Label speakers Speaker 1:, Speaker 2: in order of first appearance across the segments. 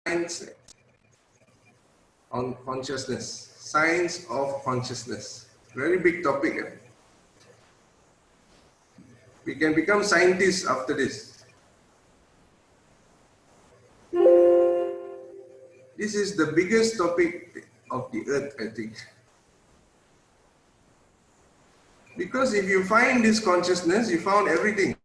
Speaker 1: science on consciousness. Science of consciousness. Very big topic. Eh? We can become scientists after this. This is the biggest topic of the earth, I think. Because if you find this consciousness, you found everything.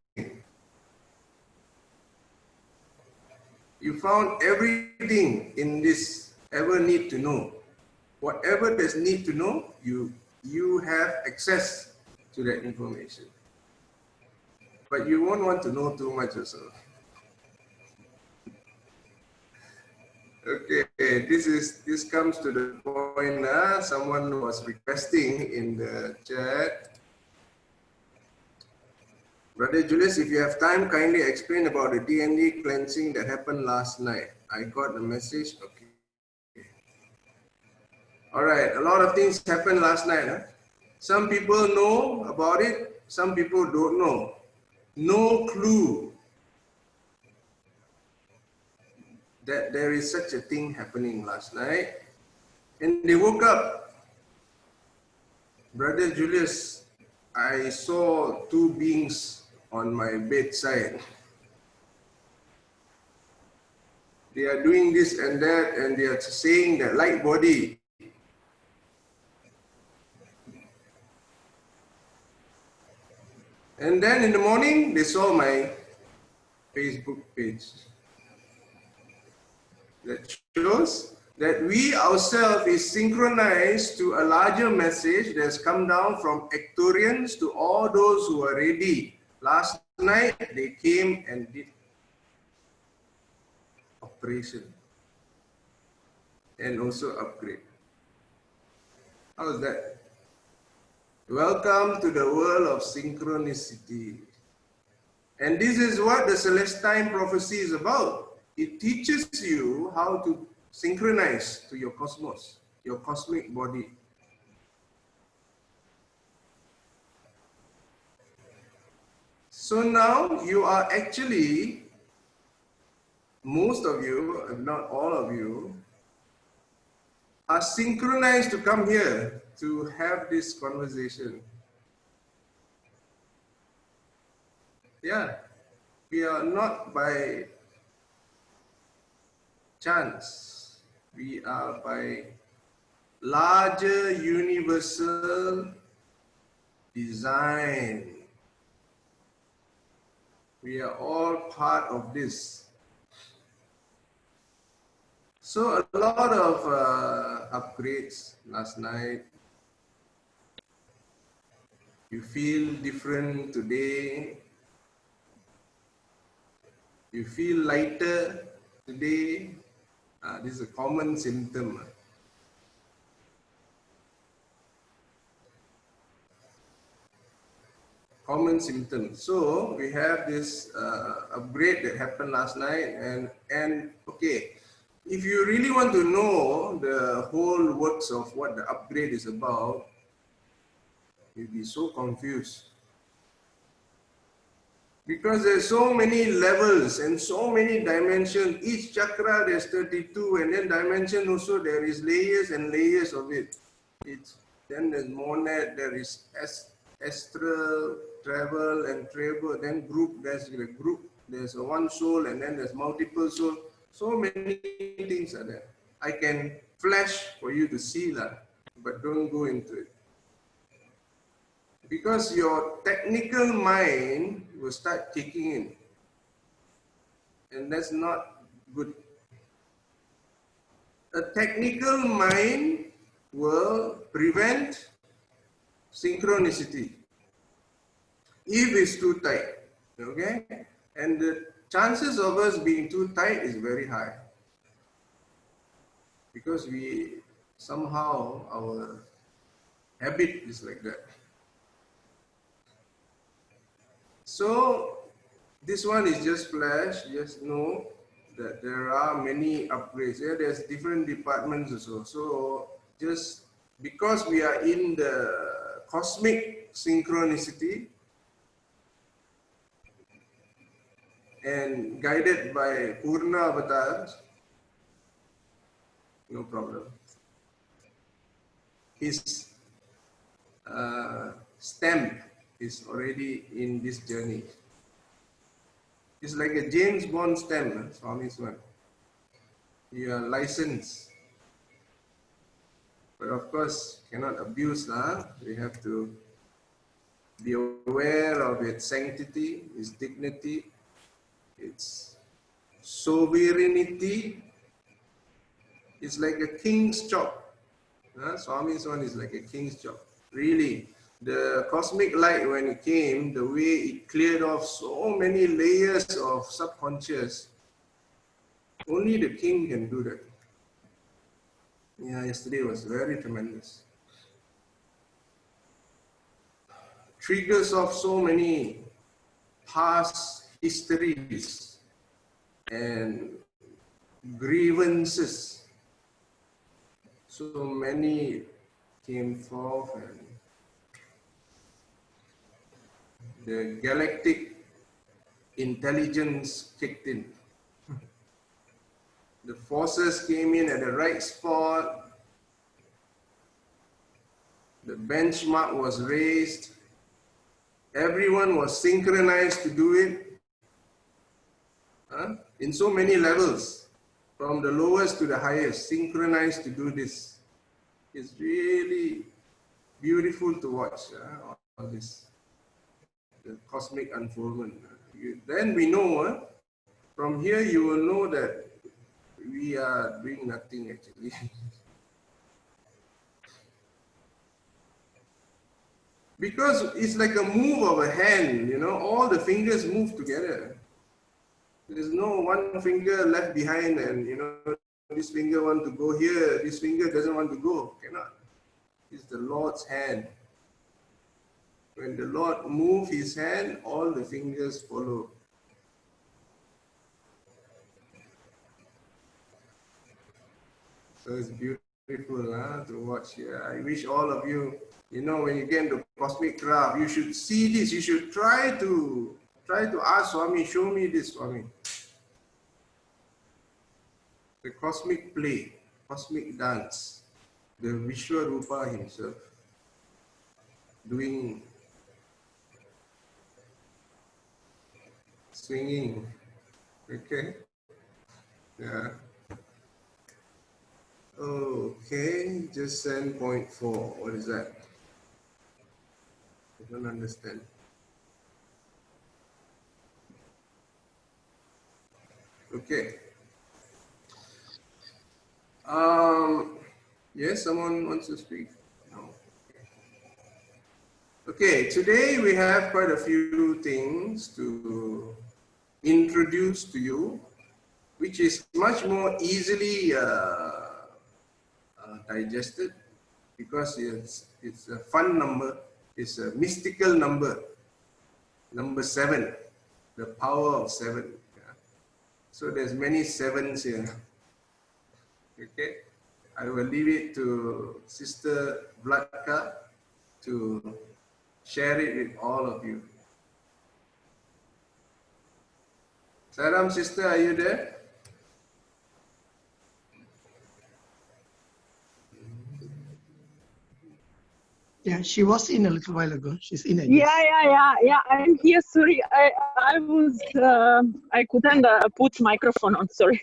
Speaker 1: You found everything in this ever need to know. Whatever there's need to know, you have access to that information. But you won't want to know too much also. Okay, this comes to the point. Someone was requesting in the chat. Brother Julius, if you have time, kindly explain about the DND cleansing that happened last night. I got the message. Okay. All right, a lot of things happened last night. Huh? Some people know about it, some people don't know. No clue that there is such a thing happening last night. And they woke up. Brother Julius, I saw two beings on my bedside. They are doing this and that, and they are saying that light body. And then in the morning, they saw my Facebook page. That shows that we ourselves is synchronized to a larger message that's come down from Ectorians to all those who are ready. Last night, they came and did operation and also upgrade. How is that? Welcome to the world of synchronicity. And this is what the Celestine prophecy is about. It teaches you how to synchronize to your cosmos, your cosmic body. So now you are actually, most of you, if not all of you, are synchronized to come here to have this conversation. Yeah, we are not by chance. We are by larger universal design. We are all part of this. So a lot of upgrades last night. You feel different today. You feel lighter today. This is a common symptom. Common symptom. So we have this upgrade that happened last night, and okay, if you really want to know the whole works of what the upgrade is about, you'll be so confused. Because there's so many levels and so many dimensions. Each chakra there's 32, and then dimension also there is layers and layers of it. Then there's monad, there is astral, travel and travel, then group, there's a group, there's a one soul, and then there's multiple soul. So many things are there. I can flash for you to see that, but don't go into it. Because your technical mind will start kicking in. And that's not good. A technical mind will prevent synchronicity if it's too tight. Okay? And the chances of us being too tight is very high. Because we somehow, our habit is like that. So this one is just flash. Just know that there are many upgrades. Yeah, there's different departments also. So just because we are in the cosmic synchronicity and guided by Purna avatars, no problem. His stamp is already in this journey. It's like a James Bond stamp, Swami's one. You are licensed. But of course, cannot abuse. We have to be aware of its sanctity, its dignity, its sovereignty. It's like a king's job. Swami's one is like a king's job. Really, the cosmic light, when it came, the way it cleared off so many layers of subconscious, only the king can do that. Yeah, yesterday was very tremendous. Triggers of so many past histories and grievances. So many came forth, and the galactic intelligence kicked in. The forces came in at the right spot. The benchmark was raised. Everyone was synchronized to do it in so many levels, from the lowest to the highest, synchronized to do this. It's really beautiful to watch all this, the cosmic unfoldment. Then we know, from here you will know that we are doing nothing actually. Because it's like a move of a hand, all the fingers move together. There's no one finger left behind and, this finger wants to go here, this finger doesn't want to go, cannot. It's the Lord's hand. When the Lord moves his hand, all the fingers follow. So it's beautiful to watch here. I wish all of you, when you get into cosmic craft, you should see this. You should try to ask Swami, show me this, Swami. The cosmic play, cosmic dance, the Vishwarupa himself doing, swinging, okay? Yeah. Okay, just send 0.4. What is that? I don't understand. Okay. Yes, someone wants to speak? No. Okay, today we have quite a few things to introduce to you, which is much more easily digested, because it's a fun number, it's a mystical number, number 7, the power of 7. Yeah. So there's many sevens here. Okay, I will leave it to Sister Vladka to share it with all of you. Saram, sister, are you there?
Speaker 2: Yeah, she was in a little while ago. She's in, I
Speaker 3: Yeah,
Speaker 2: guess.
Speaker 3: yeah. I'm here. Sorry, I was I couldn't put microphone on. Sorry.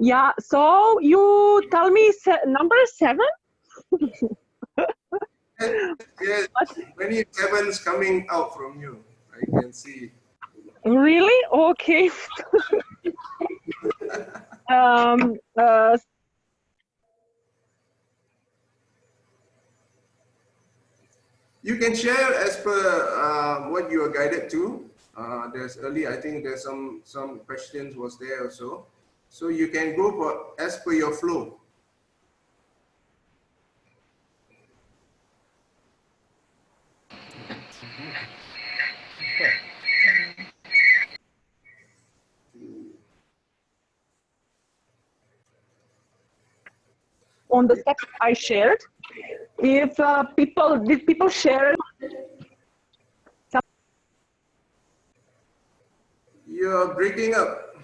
Speaker 3: Yeah. So you tell me number 7.
Speaker 1: Yes, many sevens coming out from you. I can see.
Speaker 3: Really? Okay.
Speaker 1: You can share as per what you are guided to. I think there's some questions was there also. So you can go for as per your flow.
Speaker 3: On the text I shared, if did people share?
Speaker 1: You're breaking up.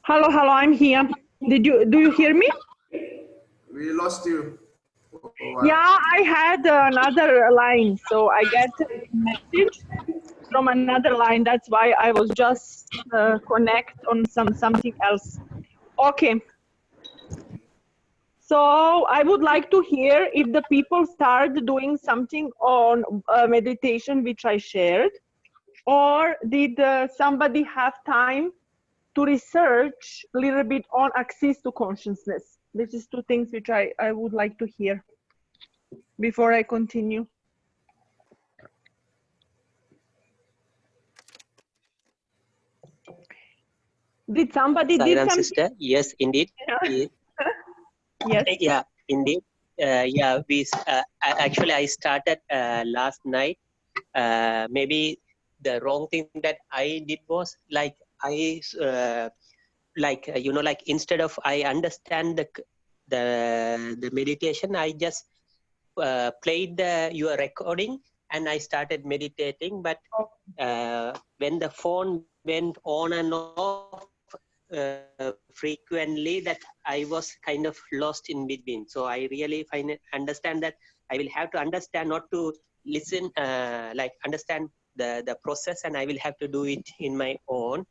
Speaker 3: Hello, I'm here. Do you hear me?
Speaker 1: We lost you.
Speaker 3: Yeah, I had another line, so I get a message from another line. That's why I was just connect on something else. Okay. So I would like to hear if the people start doing something on meditation, which I shared, or did somebody have time to research a little bit on access to consciousness? This is two things which I would like to hear before I continue. Did somebody did
Speaker 4: Sairam
Speaker 3: something?
Speaker 4: sister, yes, indeed.
Speaker 3: Yeah. Yes.
Speaker 4: Yeah, indeed. Yeah, actually I started last night. Maybe the wrong thing that I did was like like instead of I understand the meditation, I just played your recording and I started meditating. But when the phone went on and off frequently, that I was kind of lost in between. So I really understand that I will have to understand, not to listen, like understand the process, and I will have to do it in my own.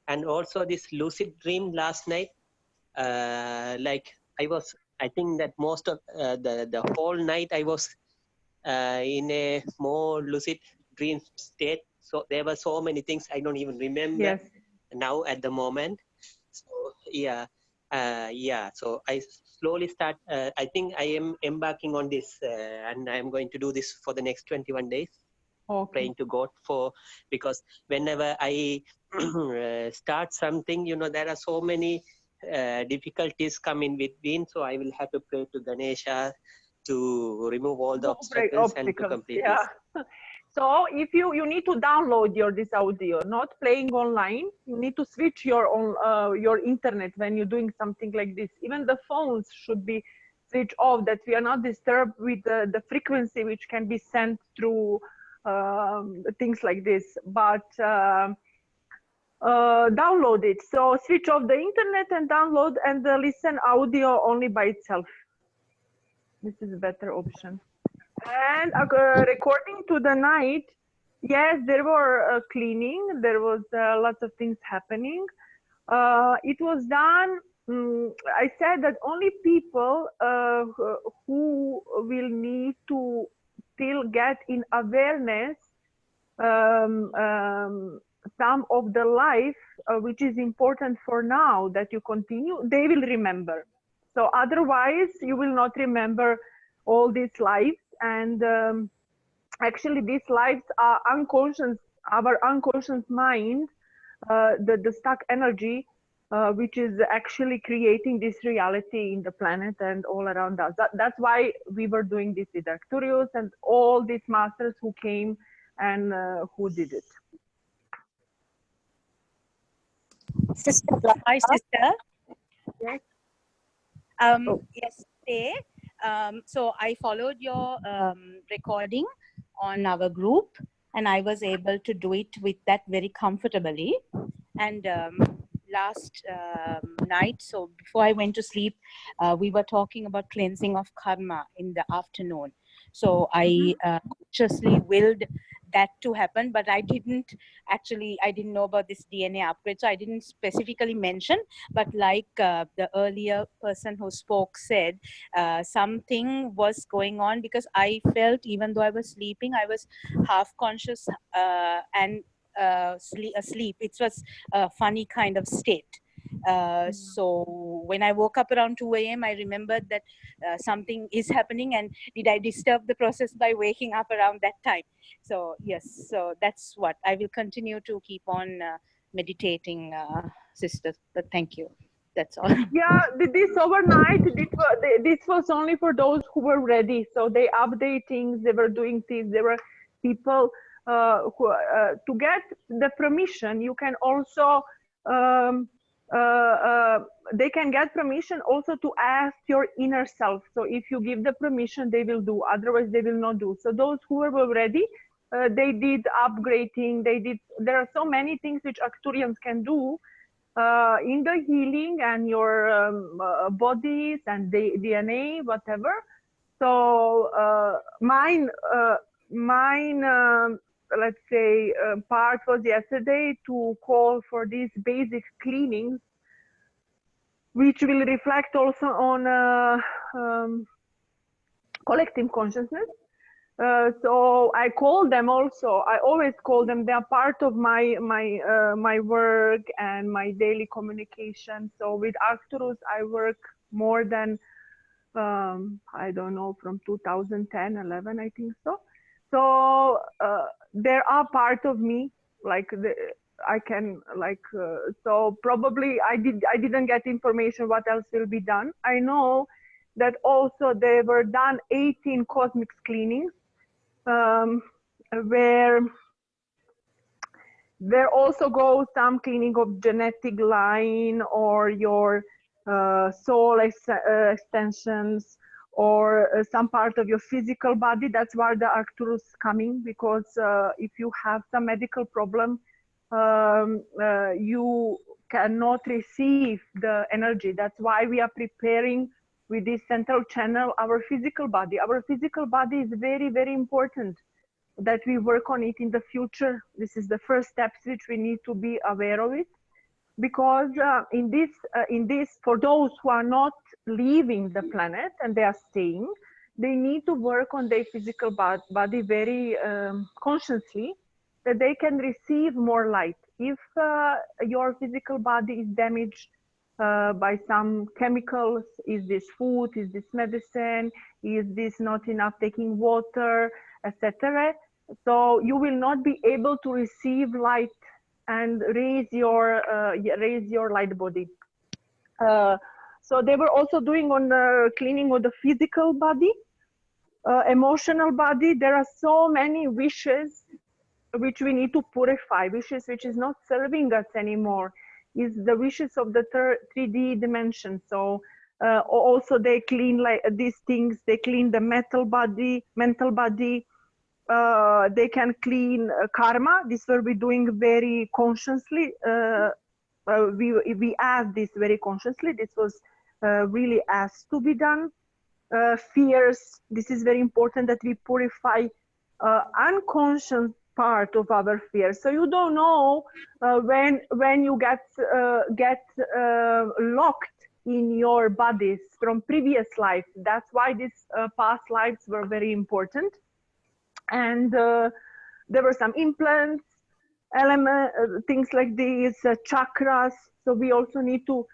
Speaker 4: And also this lucid dream last night, like I think that most of the whole night I was in a more lucid dream state. So there were so many things I don't even remember
Speaker 3: Yes.
Speaker 4: now at the moment. So yeah, yeah. So I slowly start. I think I am embarking on this, and I am going to do this for the next 21 days.
Speaker 3: Okay.
Speaker 4: Praying to God because whenever I start something, there are so many difficulties come in between. So I will have to pray to Ganesha to remove all the obstacles and to complete
Speaker 3: yeah.
Speaker 4: this.
Speaker 3: So if you need to download this audio, not playing online, you need to switch your internet when you're doing something like this. Even the phones should be switched off, that we are not disturbed with the frequency which can be sent through things like this. But download it. So switch off the internet and download and listen audio only by itself. This is a better option. And according to the night, yes, there were cleaning. There was lots of things happening. It was done. I said that only people who will need to still get in awareness some of the life which is important for now that you continue, they will remember. So otherwise, you will not remember all these lives. And actually, these lives are unconscious, our unconscious mind, the stuck energy, which is actually creating this reality in the planet and all around us. That's why we were doing this with Arcturus and all these masters who came and who did it.
Speaker 5: Sister, hi, sister.
Speaker 3: Yes.
Speaker 5: Yesterday, so I followed your recording on our group, and I was able to do it with that very comfortably. And last night, so before I went to sleep, we were talking about cleansing of karma in the afternoon. So I consciously willed that to happen, but I didn't know about this DNA upgrade, so I didn't specifically mention. But like the earlier person who spoke said, something was going on, because I felt, even though I was sleeping, I was half conscious and asleep. It was a funny kind of state. So when I woke up around 2 a.m., I remembered that something is happening, and did I disturb the process by waking up around that time? So yes, so that's what I will continue to keep on meditating, sisters. But thank you. That's all.
Speaker 3: Yeah, this overnight, this was only for those who were ready. So they update things, they were doing things. There were people who, to get the permission, you can also, they can get permission also to ask your inner self. So if you give the permission, they will do. Otherwise, they will not do. So those who were ready, they did upgrading. There are so many things which Arcturians can do. in the healing and your bodies and the DNA, whatever. So mine, let's say, part was yesterday to call for these basic cleanings, which will reflect also on collective consciousness. So I call them also. I always call them. They are part of my work and my daily communication. So with Arcturus, I work more than I don't know, from 2010, 11, I think so. So they are part of me. Like I can so probably I didn't get information what else will be done. I know that also they were done 18 cosmic cleanings. Where there also goes some cleaning of genetic line or your soul extensions or some part of your physical body. That's why the Arcturus coming, because if you have some medical problem, you cannot receive the energy. That's why we are preparing with this central channel our physical body. Our physical body is very, very important that we work on it in the future. This is the first steps which we need to be aware of it, because in this, for those who are not leaving the planet and they are staying, they need to work on their physical body very consciously, that they can receive more light. If your physical body is damaged by some chemicals, is this food, is this medicine, is this not enough taking water, etc., so you will not be able to receive light and raise your light body. So they were also doing on the cleaning of the physical body, emotional body. There are so many wishes which we need to purify, wishes which is not serving us anymore, is the wishes of the 3D dimension. So also they clean like these things, they clean the mental body. They can clean karma. This will be doing very consciously. We asked this very consciously. This was really asked to be done. Fears. This is very important that we purify unconscious part of our fears. So you don't know when you get locked in your bodies from previous life. That's why these past lives were very important. And there were some implants, things like these, chakras. So we also need to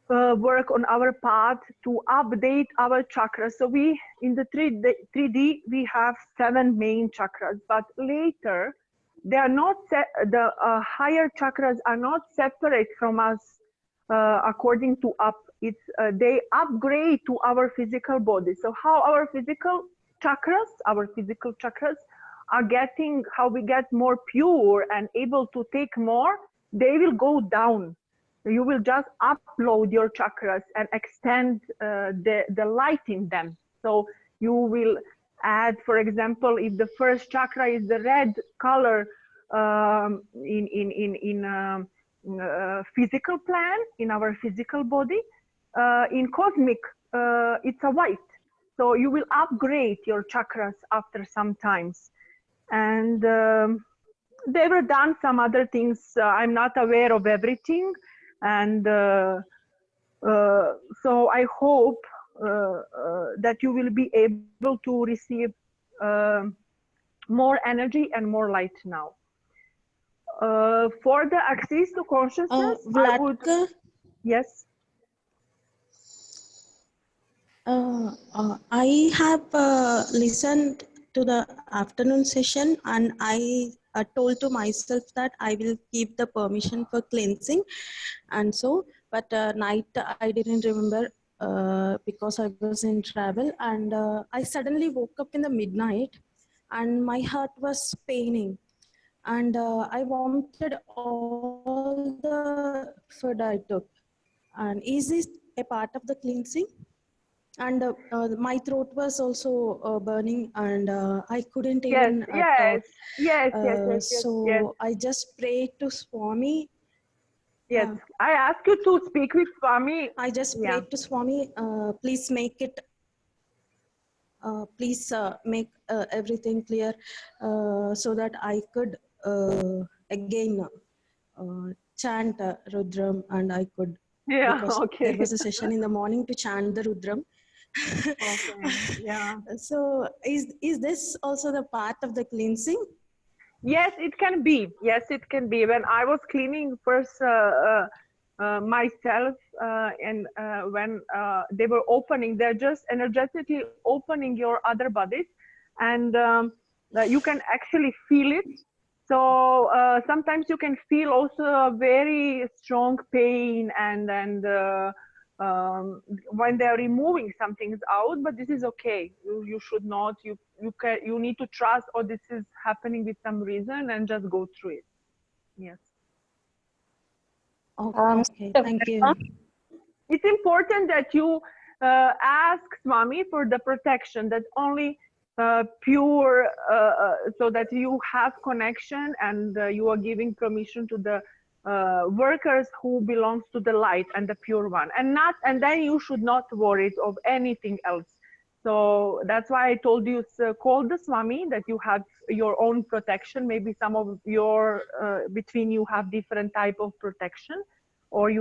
Speaker 3: work on our path to update our chakras. So we, in the 3D, we have 7 main chakras, but later they are not, the higher chakras are not separate from us according to up. It's they upgrade to our physical body. So how our physical chakras are getting, how we get more pure and able to take more, they will go down. You will just upload your chakras and extend the light in them. So you will add, for example, if the first chakra is the red color in physical plan, in our physical body, in cosmic, it's a white. So you will upgrade your chakras after some times. And they were done some other things. I'm not aware of everything. And so I hope that you will be able to receive more energy and more light now. For the access to consciousness, I would, yes.
Speaker 6: I have listened to the afternoon session, and I told to myself that I will keep the permission for cleansing, and so, but night I didn't remember because I was in travel, and I suddenly woke up in the midnight and my heart was paining, and I vomited all the food I took. And is this a part of the cleansing? And my throat was also burning, and I couldn't even talk.
Speaker 3: Yes.
Speaker 6: So I just prayed to Swami
Speaker 3: Yes,
Speaker 6: Uh,
Speaker 3: I ask you to speak with Swami.
Speaker 6: I just
Speaker 3: Yeah.
Speaker 6: prayed to Swami, please make it, please make everything clear so that I could again chant Rudram, and I could,
Speaker 3: Yeah,
Speaker 6: because there
Speaker 3: okay.
Speaker 6: was a session in the morning to chant the Rudram.
Speaker 3: Okay, yeah.
Speaker 6: So is this also the part of the cleansing?
Speaker 3: Yes, it can be. Yes, it can be. When I was cleaning first myself, and when they were opening, they're just energetically opening your other bodies, and you can actually feel it. So sometimes you can feel also a very strong pain, and when they're removing some things out, but this is okay. You should not. You need to trust, oh, this is happening with some reason, and just go through it. Yes.
Speaker 6: Okay, thank you.
Speaker 3: It's important that you ask Swami for the protection, that only pure, so that you have connection, and you are giving permission to the workers who belongs to the light and the pure one, and then you should not worry of anything else. So that's why I told you, call the Swami, that you have your own protection. Maybe some of your between you have different type of protection, or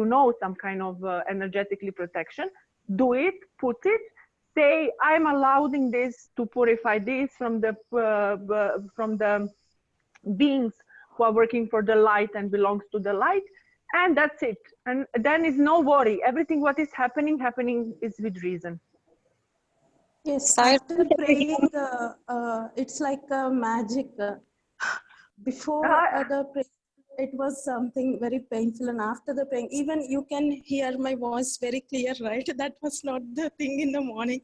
Speaker 3: some kind of energetically protection. Do it, put it, say, I'm allowing this to purify this from the beings who are working for the light and belongs to the light, and that's it. And then is no worry. Everything what is happening is with reason.
Speaker 6: Yes, after praying, it's like a magic. Before the prayer, it was something very painful, and after the praying, even you can hear my voice very clear, right? That was not the thing in the morning.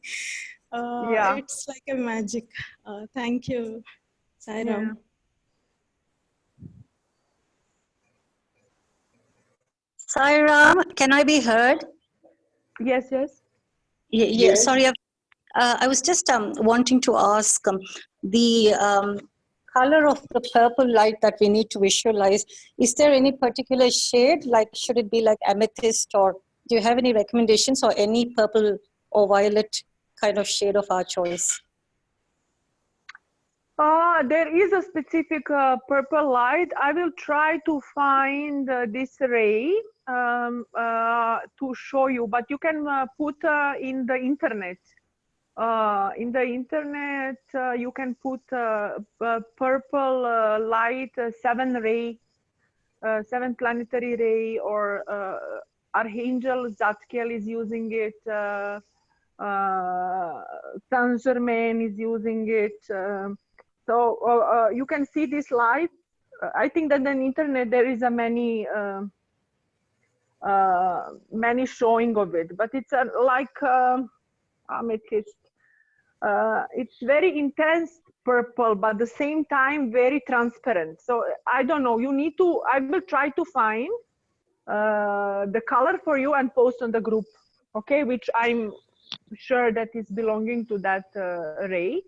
Speaker 3: Yeah.
Speaker 6: It's like a magic. Thank you, Sai Ram.
Speaker 3: Yeah.
Speaker 7: Sai Ram, can I be heard?
Speaker 3: Yes, yes.
Speaker 7: Yeah, sorry, I was just wanting to ask the color of the purple light that we need to visualize. Is there any particular shade? Like, should it be like amethyst, or do you have any recommendations, or any purple or violet kind of shade of our choice?
Speaker 3: There is a specific purple light. I will try to find this ray to show you, but you can put in the internet. In the internet, you can put purple light, 7 planetary ray, or Archangel Zadkiel is using it. Saint Germain is using it. So you can see this light. I think that on the internet there is a many showing of it, but it's like amethyst. It's very intense purple, but at the same time very transparent. So I don't know. I will try to find the color for you and post on the group. Okay, which I'm sure that is belonging to that ray.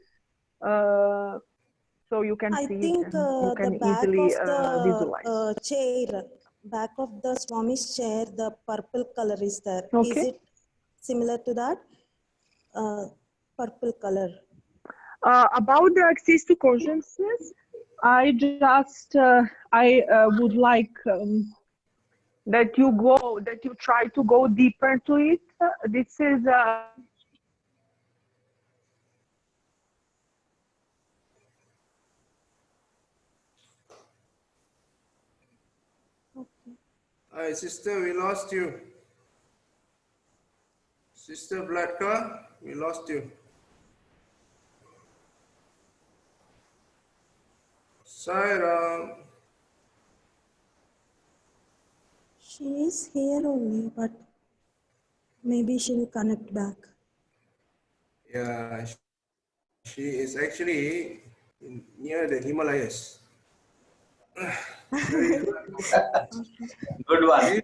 Speaker 3: So you can
Speaker 6: I
Speaker 3: see
Speaker 6: think
Speaker 3: it, and you can
Speaker 6: the back
Speaker 3: easily
Speaker 6: of
Speaker 3: visualize.
Speaker 6: the chair, back of the Swami's chair, the purple color is there.
Speaker 3: Okay.
Speaker 6: Is it similar to that? Purple color.
Speaker 3: About the access to consciousness, I just would like that you try to go deeper to it. This is
Speaker 1: Hi, sister, we lost you. Sister Vladka, we lost you. Sai Ram.
Speaker 6: She is here only, but maybe she will connect back.
Speaker 1: Yeah, she is actually near the Himalayas. Very good.
Speaker 8: Good one.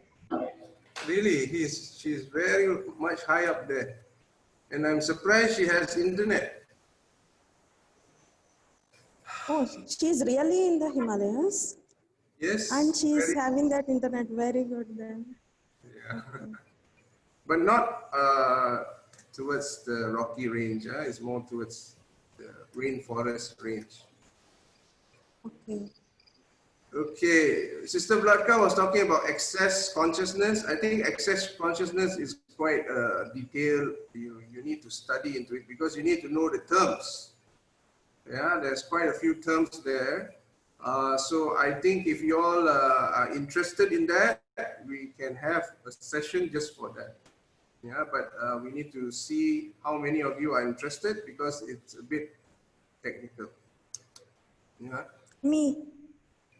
Speaker 1: Really, she's very much high up there. And I'm surprised she has internet.
Speaker 6: Oh, she is really in the Himalayas?
Speaker 1: Yes.
Speaker 6: And she is
Speaker 1: very-
Speaker 6: having that internet very good then.
Speaker 1: Yeah. But not towards the Rocky Range. It's more towards the rainforest range.
Speaker 6: Okay.
Speaker 1: Okay, Sister Vladka was talking about excess consciousness. I think excess consciousness is quite detailed. You need to study into it because you need to know the terms. Yeah, there's quite a few terms there. So I think if you all are interested in that, we can have a session just for that. Yeah, but we need to see how many of you are interested because it's a bit technical. Yeah,
Speaker 6: Me.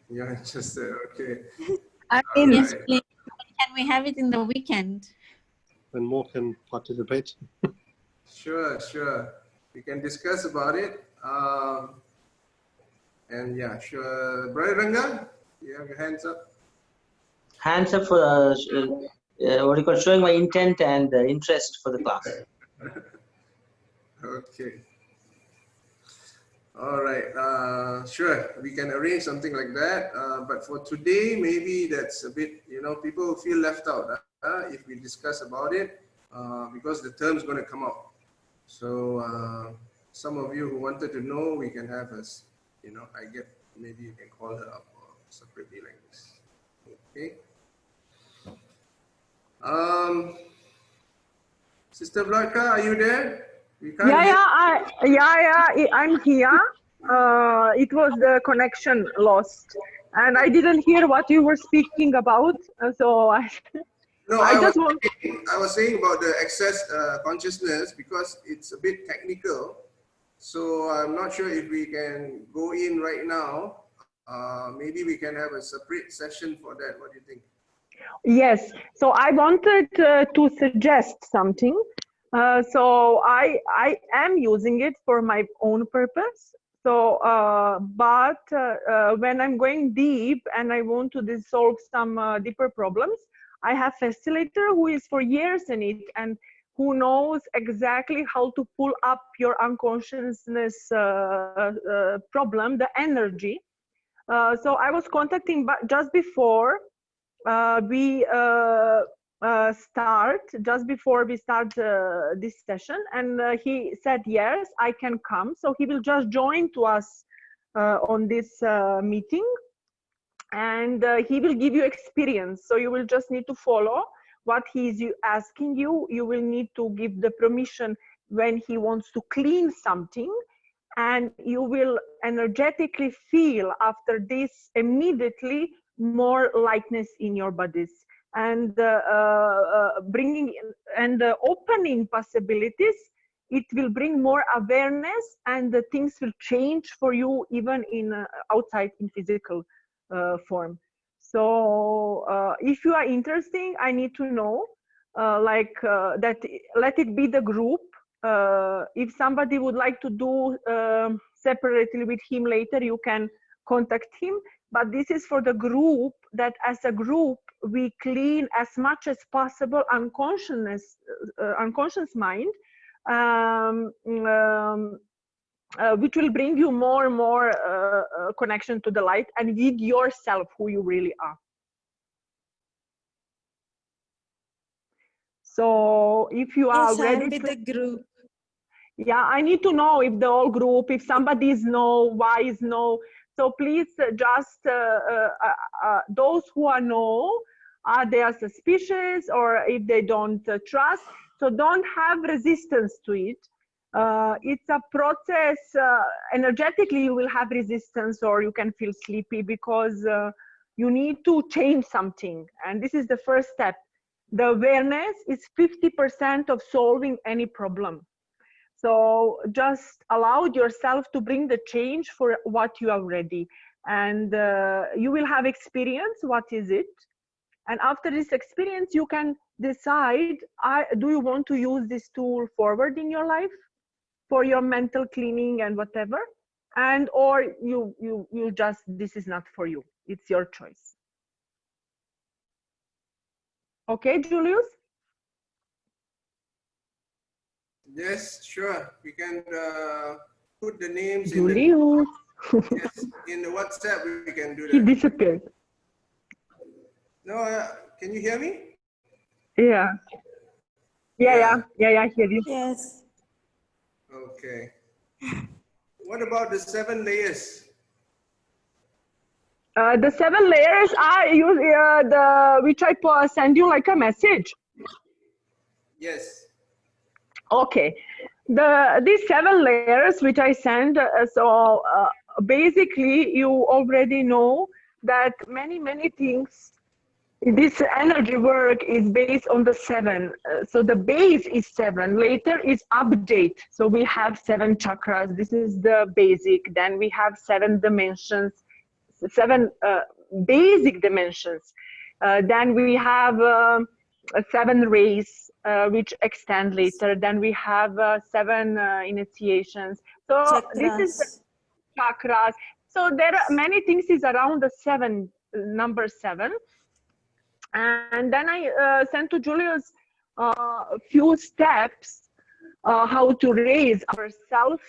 Speaker 1: you're interested. Okay.
Speaker 9: Yes,
Speaker 1: Alright.
Speaker 9: please. Can we have it in the weekend?
Speaker 10: Then more can participate.
Speaker 1: Sure, sure. We can discuss about it. And yeah, sure. Brother Ranga, you have your hands up.
Speaker 8: Hands up for what you call showing my intent and interest for the class.
Speaker 1: Okay. All right. Sure. We can arrange something like that. But for today, maybe that's a bit, people will feel left out if we discuss about it because the term's going to come out. So some of you who wanted to know, we can have us, maybe you can call her up or separately like this. Okay. Sister Vladka, are you there? We can't hear-
Speaker 3: I'm here. It was the connection lost, and I didn't hear what you were speaking about. So
Speaker 1: No,
Speaker 3: I just want.
Speaker 1: I was saying about the excess consciousness because it's a bit technical. So I'm not sure if we can go in right now. Maybe we can have a separate session for that. What do you think?
Speaker 3: Yes. So I wanted to suggest something. So I am using it for my own purpose. So, but when I'm going deep and I want to solve some deeper problems, I have facilitator who is for years in it and who knows exactly how to pull up your unconsciousness problem, the energy. So I was contacting just before we start this session, and he said yes, I can come. So he will just join to us on this meeting, and he will give you experience. So you will just need to follow what he's asking you. You will need to give the permission when he wants to clean something, and you will energetically feel after this immediately more lightness in your bodies, and bringing in, and opening possibilities. It will bring more awareness, and the things will change for you even in outside in physical form. So if you are interested, I need to know that. Let it be the group. If somebody would like to do separately with him later, you can contact him. But this is for the group, that as a group, we clean as much as possible unconscious mind, which will bring you more and more connection to the light and with yourself, who you really are. So if you are
Speaker 6: Yes, I
Speaker 3: ready
Speaker 6: am with the group.
Speaker 3: Yeah, I need to know if the whole group, if somebody is no, why is no. So please just, those who are no, they are suspicious, or if they don't trust, so don't have resistance to it. It's a process, energetically you will have resistance, or you can feel sleepy because you need to change something. And this is the first step. The awareness is 50% of solving any problem. So just allow yourself to bring the change for what you are ready. And you will have experience, what is it? And after this experience, you can decide, do you want to use this tool forward in your life for your mental cleaning and whatever? And or you just, this is not for you. It's your choice. Okay, Julius?
Speaker 1: Yes, sure. We can put the names
Speaker 3: Julius.
Speaker 1: yes, in the WhatsApp. We can do
Speaker 3: He
Speaker 1: that.
Speaker 3: disappeared.
Speaker 1: No, can you hear me?
Speaker 3: Yeah. Yeah, I hear you.
Speaker 6: Yes.
Speaker 1: Okay. What about the 7 layers?
Speaker 3: The 7 layers are which I send you like a message.
Speaker 1: Yes.
Speaker 3: Okay. These 7 layers which I send, basically you already know that many things. This energy work is based on the 7. So the base is 7. Later is update. So we have 7 chakras. This is the basic. Then we have 7 dimensions, 7 basic dimensions. Then we have 7 rays, which extend later. Then we have 7 initiations. So this is the chakras. So there are many things is around the 7, number 7. And then I sent to Julius a few steps how to raise ourselves.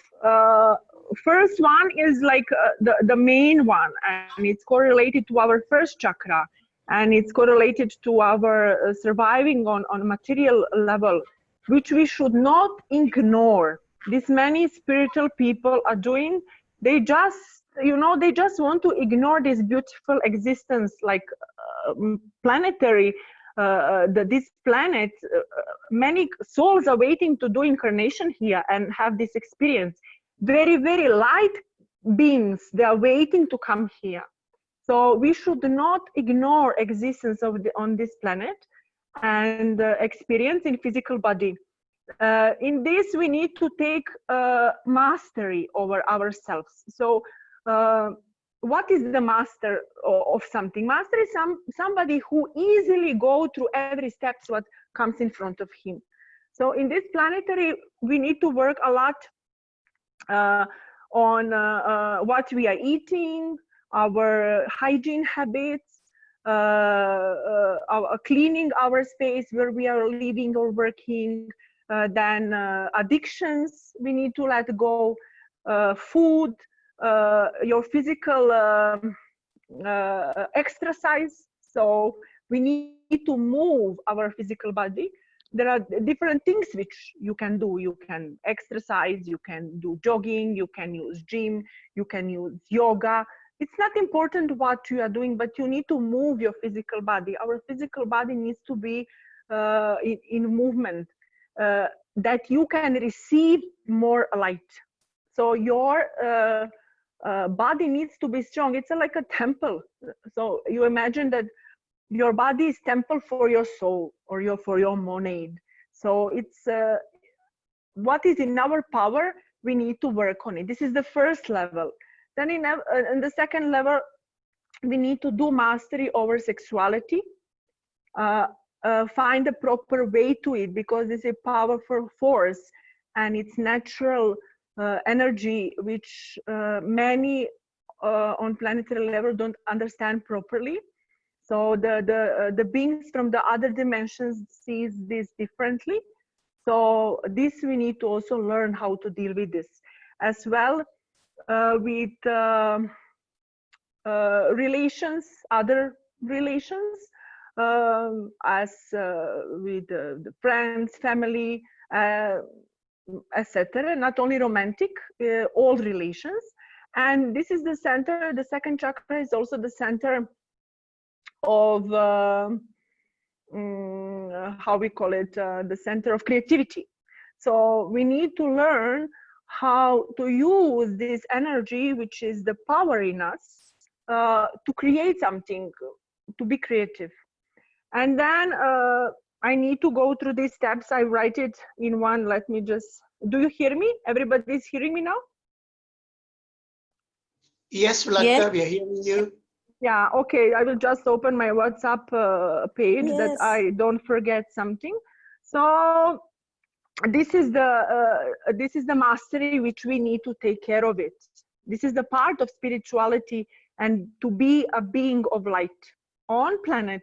Speaker 3: First one is like the main one, and it's correlated to our first chakra, and it's correlated to our surviving on a material level, which we should not ignore. This many spiritual people are doing. They just, they just want to ignore this beautiful existence, like planetary, this planet, many souls are waiting to do incarnation here and have this experience. Very, very light beings, they are waiting to come here. So we should not ignore existence on this planet and experience in physical body. In this, we need to take mastery over ourselves. So what is the master of something? Master is somebody who easily go through every steps what comes in front of him. So in this planetary, we need to work a lot on what we are eating, our hygiene habits, cleaning our space where we are living or working, then addictions we need to let go, food, your physical exercise. So we need to move our physical body. There are different things which you can do. You can exercise, you can do jogging, you can use gym, you can use yoga. It's not important what you are doing, but you need to move your physical body. Our physical body needs to be in movement, that you can receive more light. So your body needs to be strong. It's like a temple. So you imagine that your body is temple for your soul or for your monad. So it's what is in our power, we need to work on it. This is the first level. Then in the second level, we need to do mastery over sexuality, find a proper way to it, because it's a powerful force and it's natural energy which many on planetary level don't understand properly. So the beings from the other dimensions sees this differently. So this we need to also learn how to deal with this, as well with relations, other relations, as with the friends, family, etc. Not only romantic, all relations. And this is the center. The second chakra is also the center of how we call it, the center of creativity. So we need to learn how to use this energy, which is the power in us, to create something, to be creative. And then I need to go through these steps. I write it in one. Let me just, do you hear me? Everybody's hearing me now?
Speaker 11: Yes, Vlatka, we are hearing you.
Speaker 3: Yeah, okay. I will just open my WhatsApp page that I don't forget something. So this is the mastery which we need to take care of it. This is the part of spirituality and to be a being of light on planet.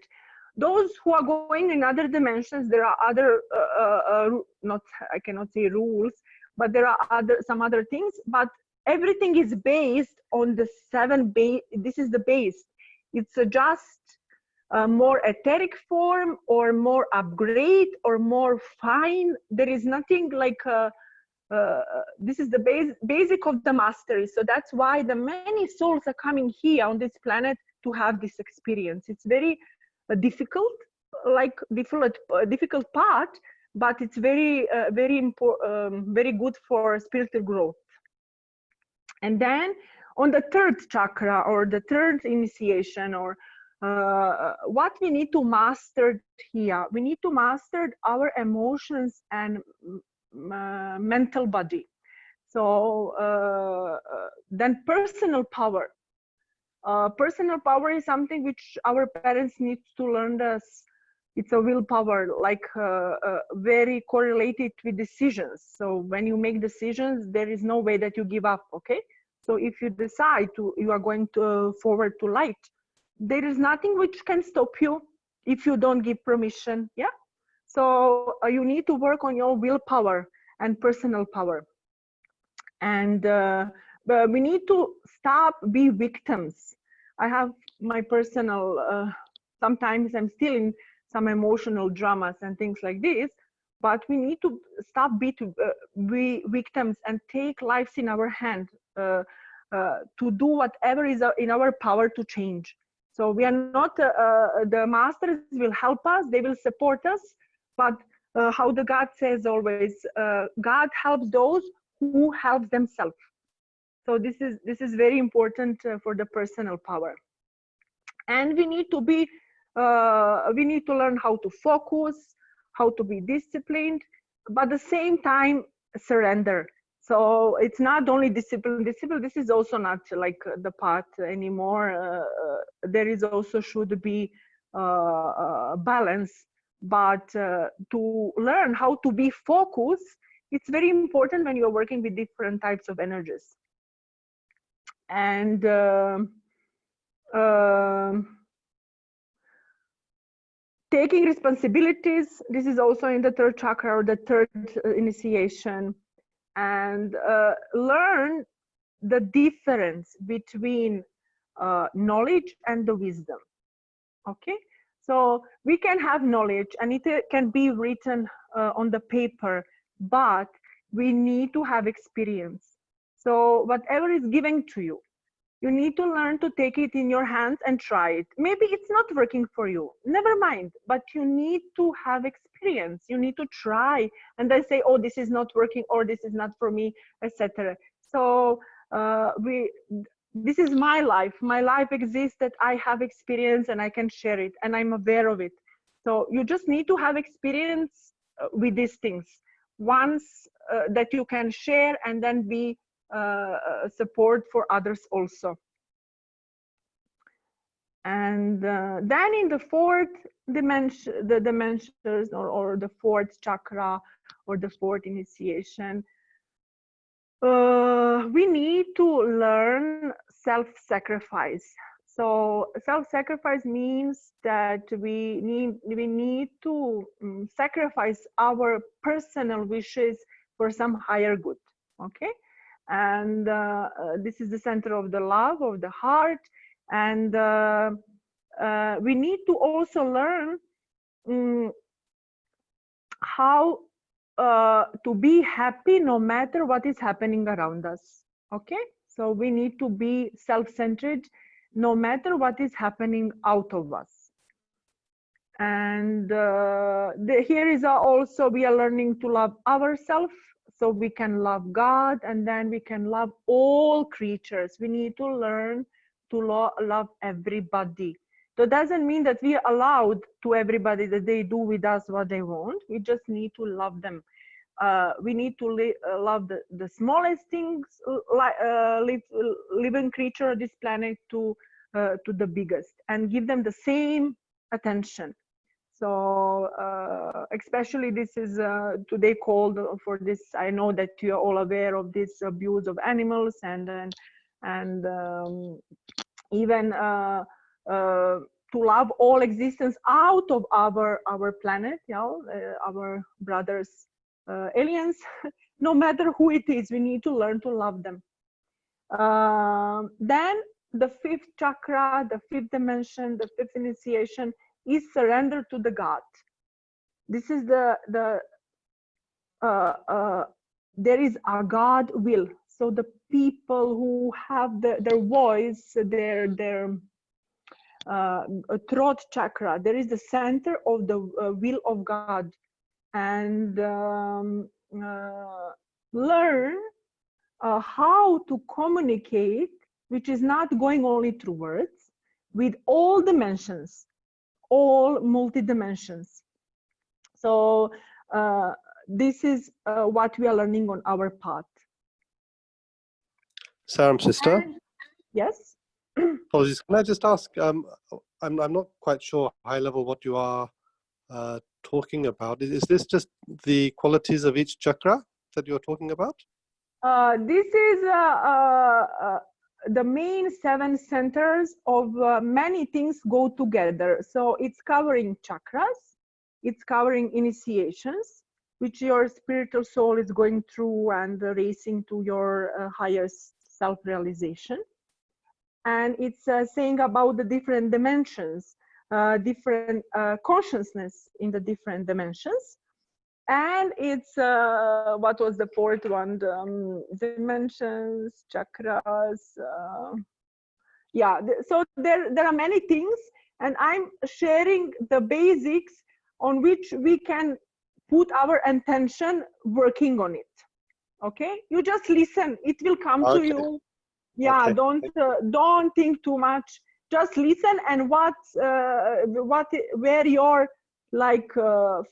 Speaker 3: Those who are going in other dimensions, there are other, I cannot say rules, but there are some other things, but everything is based on the 7 base. This is the base. It's just more etheric form or more upgrade or more fine. There is nothing like this is the basic of the mastery. So that's why the many souls are coming here on this planet to have this experience. It's very difficult, like difficult part, but it's very very important, very good for spiritual growth. And then on the third chakra or the third initiation, or what we need to master here, we need to master our emotions and mental body. So then personal power. Personal power is something which our parents need to learn us. It's a willpower, like very correlated with decisions. So when you make decisions, there is no way that you give up, okay? So if you decide you are going to forward to light, there is nothing which can stop you if you don't give permission, yeah? So you need to work on your willpower and personal power. And but we need to stop be victims. I have my personal, sometimes I'm still in some emotional dramas and things like this, but we need to stop be victims and take lives in our hand to do whatever is in our power to change. So we are not, the masters will help us, they will support us, but how the God says always, God helps those who help themselves. So this is very important for the personal power. And we need to be, we need to learn how to focus, how to be disciplined, but at the same time surrender. So it's not only discipline. This is also not like the path anymore. There is also should be balance, but to learn how to be focused, it's very important when you're working with different types of energies. And taking responsibilities, this is also in the third chakra or the third initiation. And learn the difference between knowledge and the wisdom. Okay, so we can have knowledge and it can be written on the paper, but we need to have experience. So whatever is given to you, you need to learn to take it in your hands and try it. Maybe it's not working for you, never mind, but you need to have experience. You need to try and then say, oh, this is not working, or this is not for me, etc. So this is my life. My life exists that I have experience and I can share it and I'm aware of it. So you just need to have experience with these things. Once that you can share and then be support for others also. And then in the fourth dimension, the dimensions or the fourth chakra or the fourth initiation, we need to learn self-sacrifice. So self-sacrifice means that we need to sacrifice our personal wishes for some higher good, okay? And this is the center of the love of the heart. And we need to also learn how to be happy no matter what is happening around us. Okay, so we need to be self-centered no matter what is happening out of us. And here is also we are learning to love ourselves, so we can love God, and then we can love all creatures. We need to learn to love everybody. So it doesn't mean that we are allowed to everybody that they do with us what they want. We just need to love them. We need to love the smallest things, living creature on this planet to the biggest, and give them the same attention. So especially this is today called for this. I know that you are all aware of this abuse of animals and even to love all existence out of our planet, you know, our brothers, aliens, no matter who it is, we need to learn to love them. Then the fifth chakra, the fifth dimension, the fifth initiation is surrender to the God. This is there is a God will. So the people who have their voice, their throat chakra, there is the center of the will of God, and learn how to communicate, which is not going only through words, with all dimensions, all multi-dimensions. So this is what we are learning on our path.
Speaker 10: Saram, sister.
Speaker 3: And, yes?
Speaker 10: Apologies. Can I just ask, I'm not quite sure high level what you are talking about. Is this just the qualities of each chakra that you're talking about?
Speaker 3: This is the main 7 centers of many things go together. So it's covering chakras, it's covering initiations, which your spiritual soul is going through and racing to your highest self-realization. And it's saying about the different dimensions, different consciousness in the different dimensions. And it's, what was the fourth one? Dimensions, chakras. Yeah, so there are many things, and I'm sharing the basics on which we can put our attention working on it. Okay, you just listen, it will come to you. Yeah,
Speaker 10: Okay.
Speaker 3: don't think too much. Just listen, and where your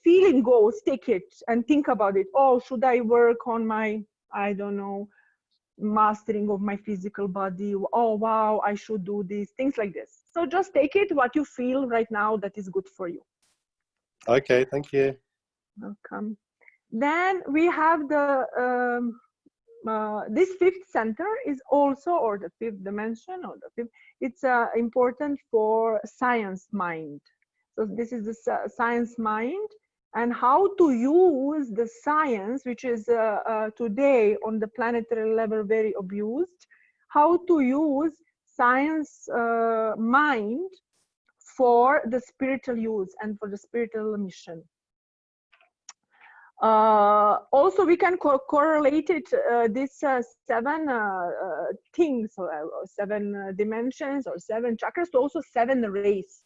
Speaker 3: feeling goes, take it and think about it. Oh, should I work on my, I don't know, mastering of my physical body? Oh, wow, I should do this, things like this. So just take it what you feel right now that is good for you.
Speaker 10: Okay, thank you.
Speaker 3: Welcome. Then we have the this fifth center is also, or the fifth dimension, or the fifth, it's important for science mind. So this is the science mind, and how to use the science, which is today on the planetary level very abused, how to use science mind for the spiritual use and for the spiritual mission. Also, we can correlate it, these 7 things, or 7 dimensions, or 7 chakras, to also 7 rays.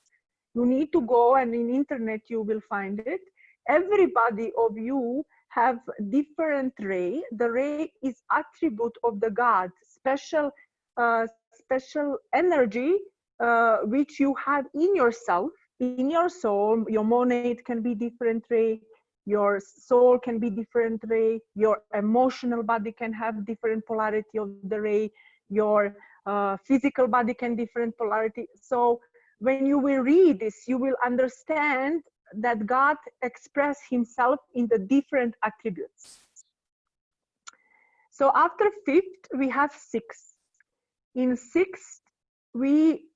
Speaker 3: You need to go, and in internet you will find it. Everybody of you have different ray. The ray is attribute of the God, special energy which you have in yourself, in your soul. Your monad can be different ray. Your soul can be different ray. Your emotional body can have different polarity of the ray. Your physical body can different polarity. So when you will read this, you will understand that God expressed himself in the different attributes. So after fifth, we have sixth. In sixth, we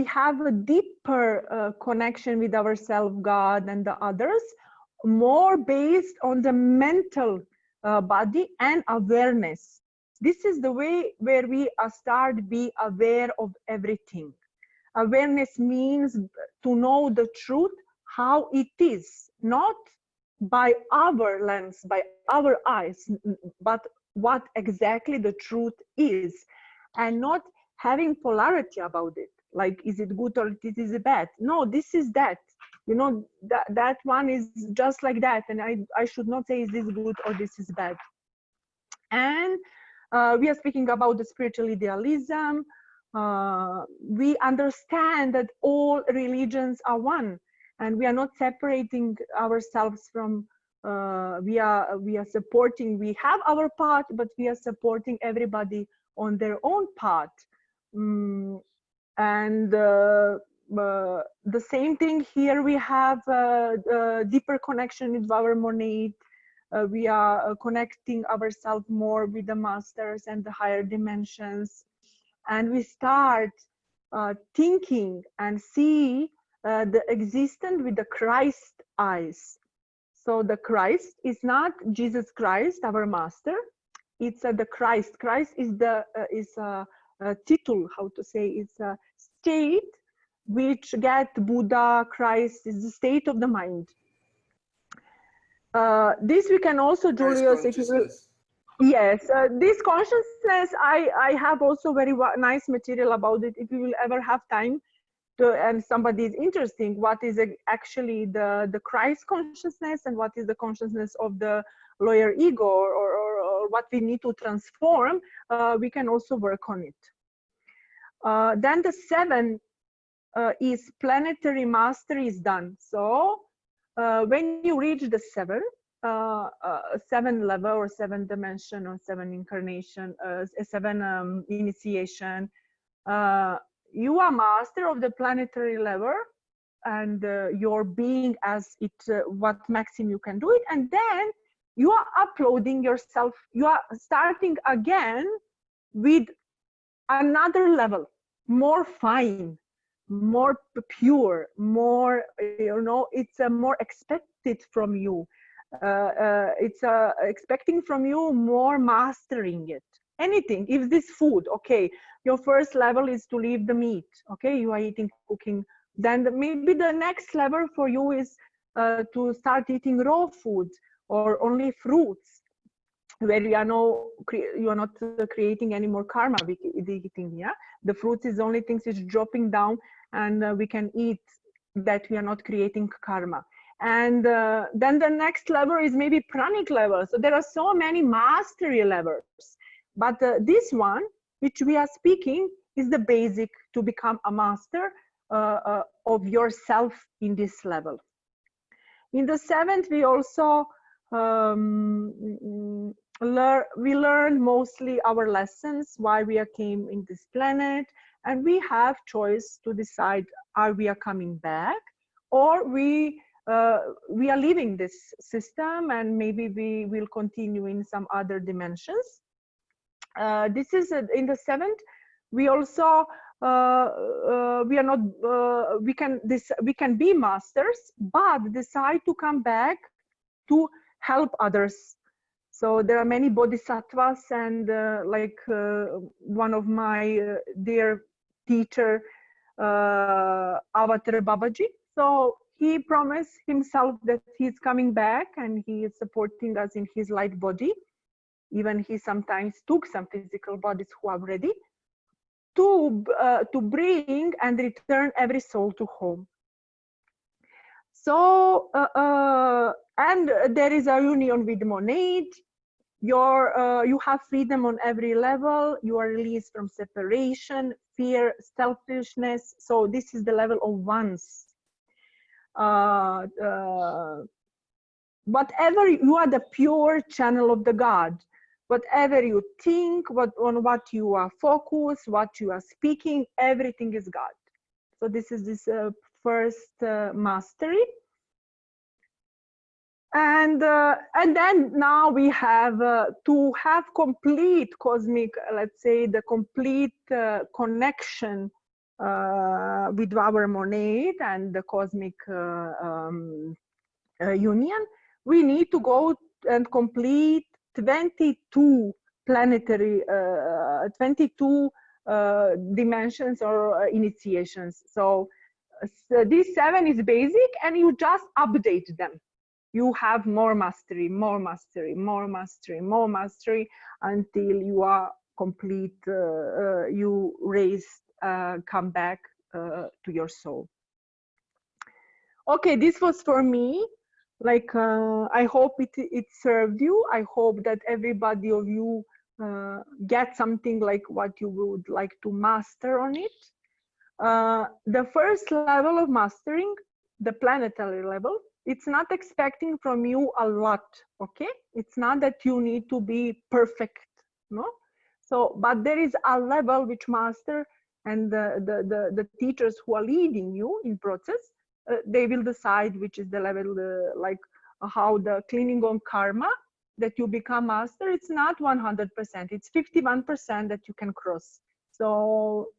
Speaker 3: have a deeper connection with ourselves, God, and the others, more based on the mental body and awareness. This is the way where we start be aware of everything. Awareness means to know the truth, how it is, not by our lens, by our eyes, but what exactly the truth is, and not having polarity about it. Like, is it good or is it bad? No, this is that. You know, that one is just like that. And I should not say, is this good or this is bad? And we are speaking about the spiritual idealism. We understand that all religions are one, and we are not separating ourselves from, we are supporting, we have our path, but we are supporting everybody on their own path. And the same thing here, we have a deeper connection with our monad. We are connecting ourselves more with the masters and the higher dimensions. And we start thinking and see the existence with the Christ eyes. So the Christ is not Jesus Christ, our master. it's the Christ. Christ is the title, how to say, it's a state which get Buddha, Christ, is the state of the mind. This we can also, Julius, if you will, yes, this consciousness, I have also very nice material about it. If you will ever have time to, and somebody is interesting, what is actually the Christ consciousness and what is the consciousness of the lower ego, or what we need to transform, we can also work on it. Then the 7 is planetary mastery is done. So when you reach the 7 level or 7 dimension or 7 incarnation, 7 initiation, you are master of the planetary level, and your being as it, what maximum you can do it, and then you are uploading yourself, you are starting again with another level, more fine, more pure, more, you know, it's more expected from you. It's expecting from you more mastering it. Anything, if this food, okay, your first level is to leave the meat, okay, you are eating, cooking, then maybe the next level for you is to start eating raw food or only fruits, where you are not creating any more karma with eating. Yeah, the fruits is only things which dropping down, and we can eat, that we are not creating karma. And then the next level is maybe pranic level. So there are so many mastery levels, but this one which we are speaking is the basic to become a master of yourself in this level. In the 7th, we also we learn mostly our lessons, why we came in this planet, and we have choice to decide, are we coming back, or we are leaving this system, and maybe we will continue in some other dimensions. This is in the 7th. We also we are not we can be masters, but decide to come back to help others. So there are many bodhisattvas, and like one of my dear teacher, Avatar Babaji. So he promised himself that he's coming back, and he is supporting us in his light body. Even he sometimes took some physical bodies who are ready to bring and return every soul to home. So and there is a union with monad. You have freedom on every level. You are released from separation, fear, selfishness. So this is the level of once. Whatever, you are the pure channel of the God. Whatever you think, on what you are focused, what you are speaking, everything is God. So this is this first mastery. And then now we have to have complete cosmic, let's say, the complete connection with our monad and the cosmic union. We need to go and complete 22 planetary, 22 dimensions or initiations. So this 7 is basic, and you just update them. You have more mastery, more mastery, more mastery, more mastery, until you are complete, you raise, come back to your soul. Okay, this was for me. Like, I hope it served you. I hope that everybody of you get something like what you would like to master on it. The first level of mastering, the planetary level, it's not expecting from you a lot, okay? It's not that you need to be perfect, no? So, but there is a level which master and the teachers who are leading you in process, they will decide which is the level, like how the cleaning on karma, that you become master. It's not 100%, it's 51% that you can cross. So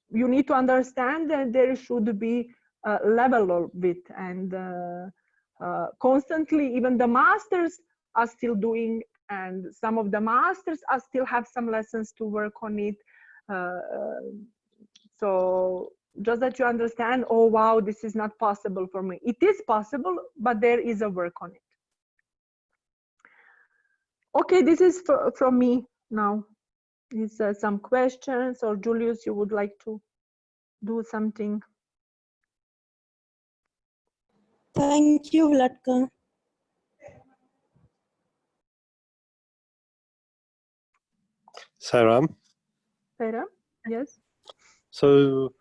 Speaker 3: you need to understand that there should be a level of it, and constantly even the masters are still doing and some of the masters still have some lessons to work on it. So just that you understand, oh wow, this is not possible for me. It is possible, but there is a work on it. Okay, this is from me now. Is some questions, or Julius, you would like to do something?
Speaker 6: Thank you, Vlatka.
Speaker 10: Sairam.
Speaker 3: Sarah, yes.
Speaker 10: So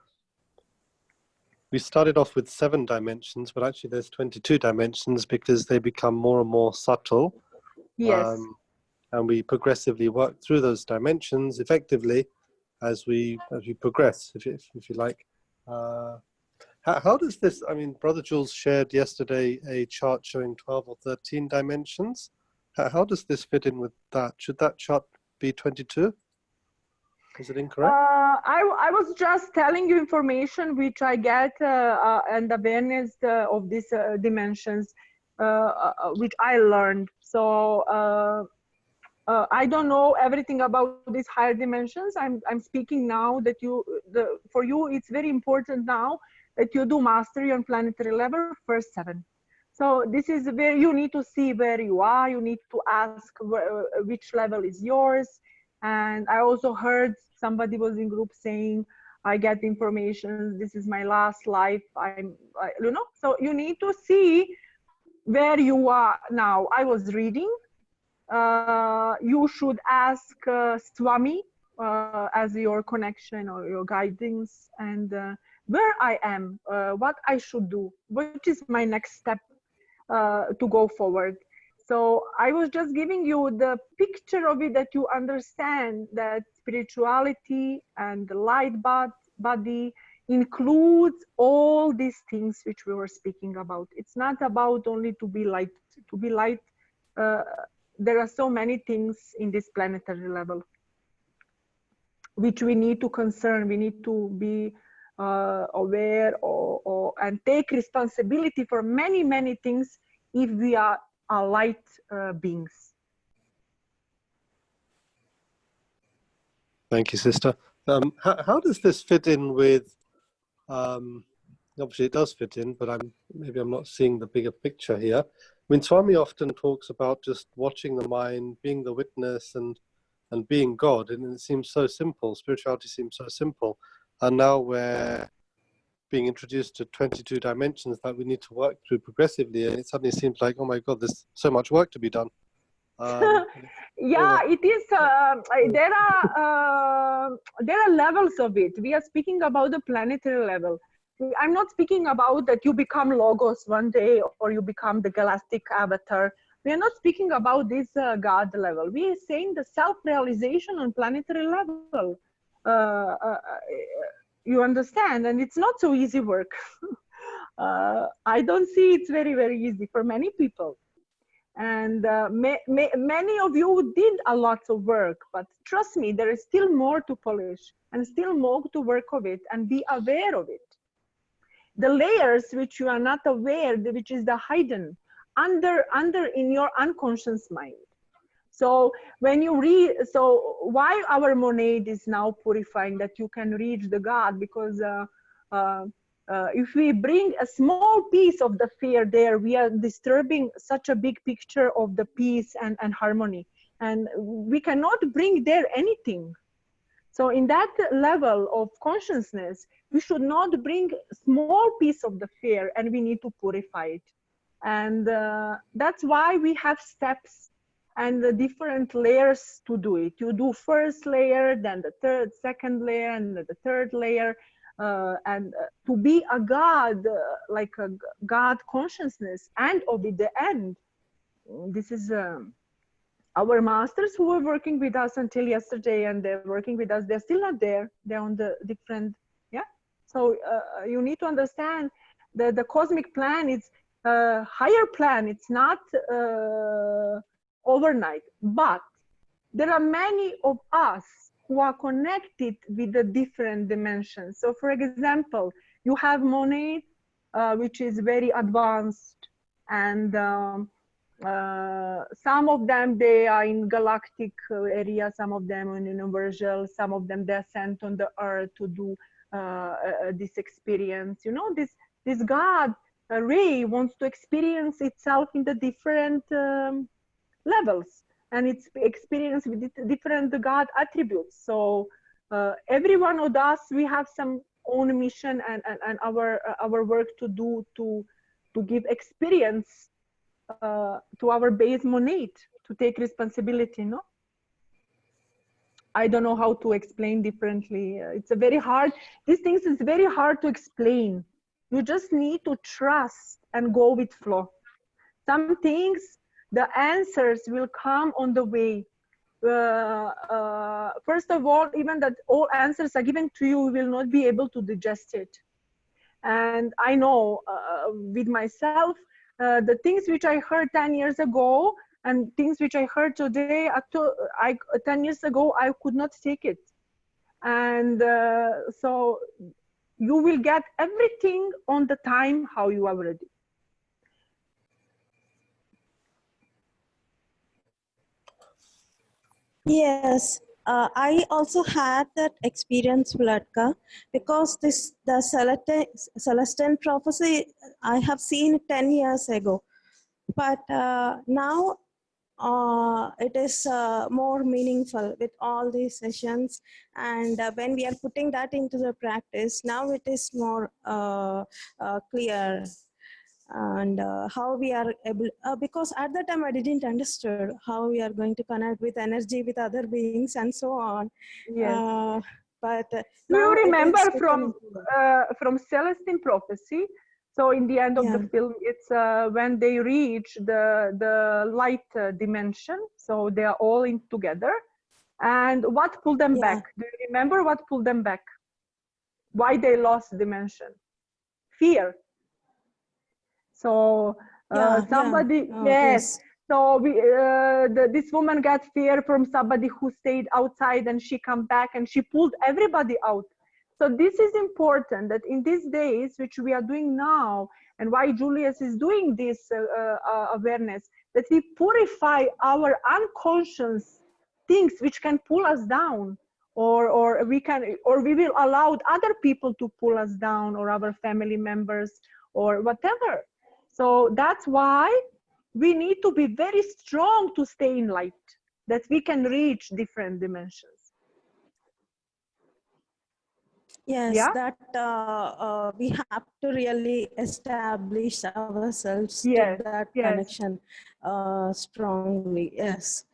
Speaker 10: we started off with 7 dimensions, but actually there's 22 dimensions because they become more and more subtle.
Speaker 3: Yes.
Speaker 10: And we progressively work through those dimensions effectively as we progress, if you like. How does this, I mean, Brother Jules shared yesterday a chart showing 12 or 13 dimensions. How does this fit in with that? Should that chart be 22? Is it incorrect?
Speaker 3: I was just telling you information which I get and awareness of these dimensions which I learned. So I don't know everything about these higher dimensions. I'm speaking now that for you it's very important now that you do mastery on planetary level, first 7. So this is where you need to see where you are. You need to ask which level is yours. And I also heard somebody was in group saying, I get information, this is my last life. You know, so you need to see where you are now. I was reading. You should ask Swami as your connection or your guidance, and where I am, what I should do, which is my next step to go forward. So I was just giving you the picture of it, that you understand that spirituality and the light body includes all these things which we were speaking about. It's not about only to be light. To be light, there are so many things in this planetary level which we need to concern. We need to be aware and take responsibility for many things if we are light beings.
Speaker 10: Thank you, sister. How does this fit in with, obviously it does fit in, but maybe I'm not seeing the bigger picture here. I mean, Swami often talks about just watching the mind, being the witness, and being God, and it seems so simple. Spirituality seems so simple, and now we're being introduced to 22 dimensions that we need to work through progressively, and it suddenly seems like, oh my God, there's so much work to be done.
Speaker 3: Yeah, it is. There are levels of it. We are speaking about the planetary level. I'm not speaking about that you become Logos one day or you become the galactic avatar. We are not speaking about this God level. We are saying the self-realization on planetary level. You understand? And it's not so easy work. I don't see it's very easy for many people. And many of you did a lot of work, but trust me, there is still more to polish and still more to work of it and be aware of it. The layers which you are not aware, which is the hidden under in your unconscious mind. So when you read, so why our monade is now purifying, that you can reach the God, because if we bring a small piece of the fear there, we are disturbing such a big picture of the peace and harmony, and we cannot bring there anything. So in that level of consciousness, we should not bring a small piece of the fear, and we need to purify it. And that's why we have steps and the different layers to do it. You do first layer, then the second layer, and the third layer. And to be a God, like a God consciousness, and of the end, this is our masters who were working with us until yesterday, and they're working with us. They're still not there. They're on the different, yeah. So you need to understand that the cosmic plan is a higher plan. It's not overnight, but there are many of us who are connected with the different dimensions. So for example, you have Monade, which is very advanced, and some of them, they are in galactic area, some of them in universal, some of them they're sent on the earth to do this experience. You know, this God, Ray, wants to experience itself in the different levels, and it's experienced with different God attributes. So every one of us, we have some own mission and our work to do to give experience to our base monad, to take responsibility. No, I don't know how to explain differently. It's a very hard, these things is very hard to explain. You just need to trust and go with flow. Some things, the answers will come on the way. First of all, even that all answers are given to you, you will not be able to digest it. And I know with myself, the things which I heard 10 years ago and things which I heard today, 10 years ago, I could not take it. And so you will get everything on the time how you are ready.
Speaker 6: Yes, I also had that experience, Vlatka, because the Celestine prophecy I have seen 10 years ago, but now it is more meaningful with all these sessions, and when we are putting that into the practice, now it is more clear. And how we are able, because at that time I didn't understand how we are going to connect with energy with other beings and so on.
Speaker 3: Yes.
Speaker 6: But
Speaker 3: do you remember from Celestine prophecy? So in the end of the film, it's when they reach the light dimension. So they are all in together. And what pulled them back? Do you remember what pulled them back? Why they lost dimension? Fear. So somebody, yes. So this woman got fear from somebody who stayed outside, and she come back and she pulled everybody out. So this is important, that in these days, which we are doing now, and why Julius is doing this awareness, that we purify our unconscious things which can pull us down, or we will allow other people to pull us down, or our family members, or whatever. So that's why we need to be very strong to stay in light, that we can reach different dimensions.
Speaker 6: Yes, that we have to really establish ourselves to that connection strongly. Yes,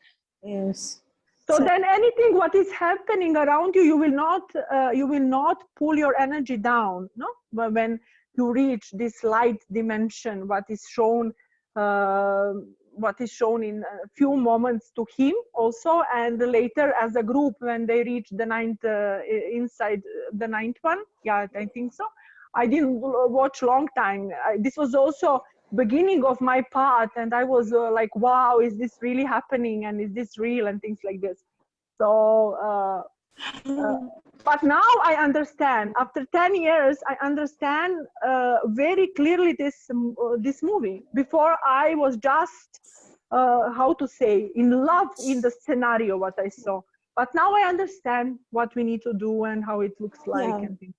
Speaker 6: yes.
Speaker 3: So then anything what is happening around you, you will not pull your energy down, no? But when you reach this light dimension, what is shown in a few moments to him also, and later as a group when they reach the ninth inside the ninth one. Yeah, I think so. I didn't watch long time. This was also beginning of my path, and I was like, wow, is this really happening, and is this real, and things like this. So but now I understand. After 10 years, I understand very clearly this movie. Before I was just how to say, in love in the scenario what I saw. But now I understand what we need to do and how it looks like and things.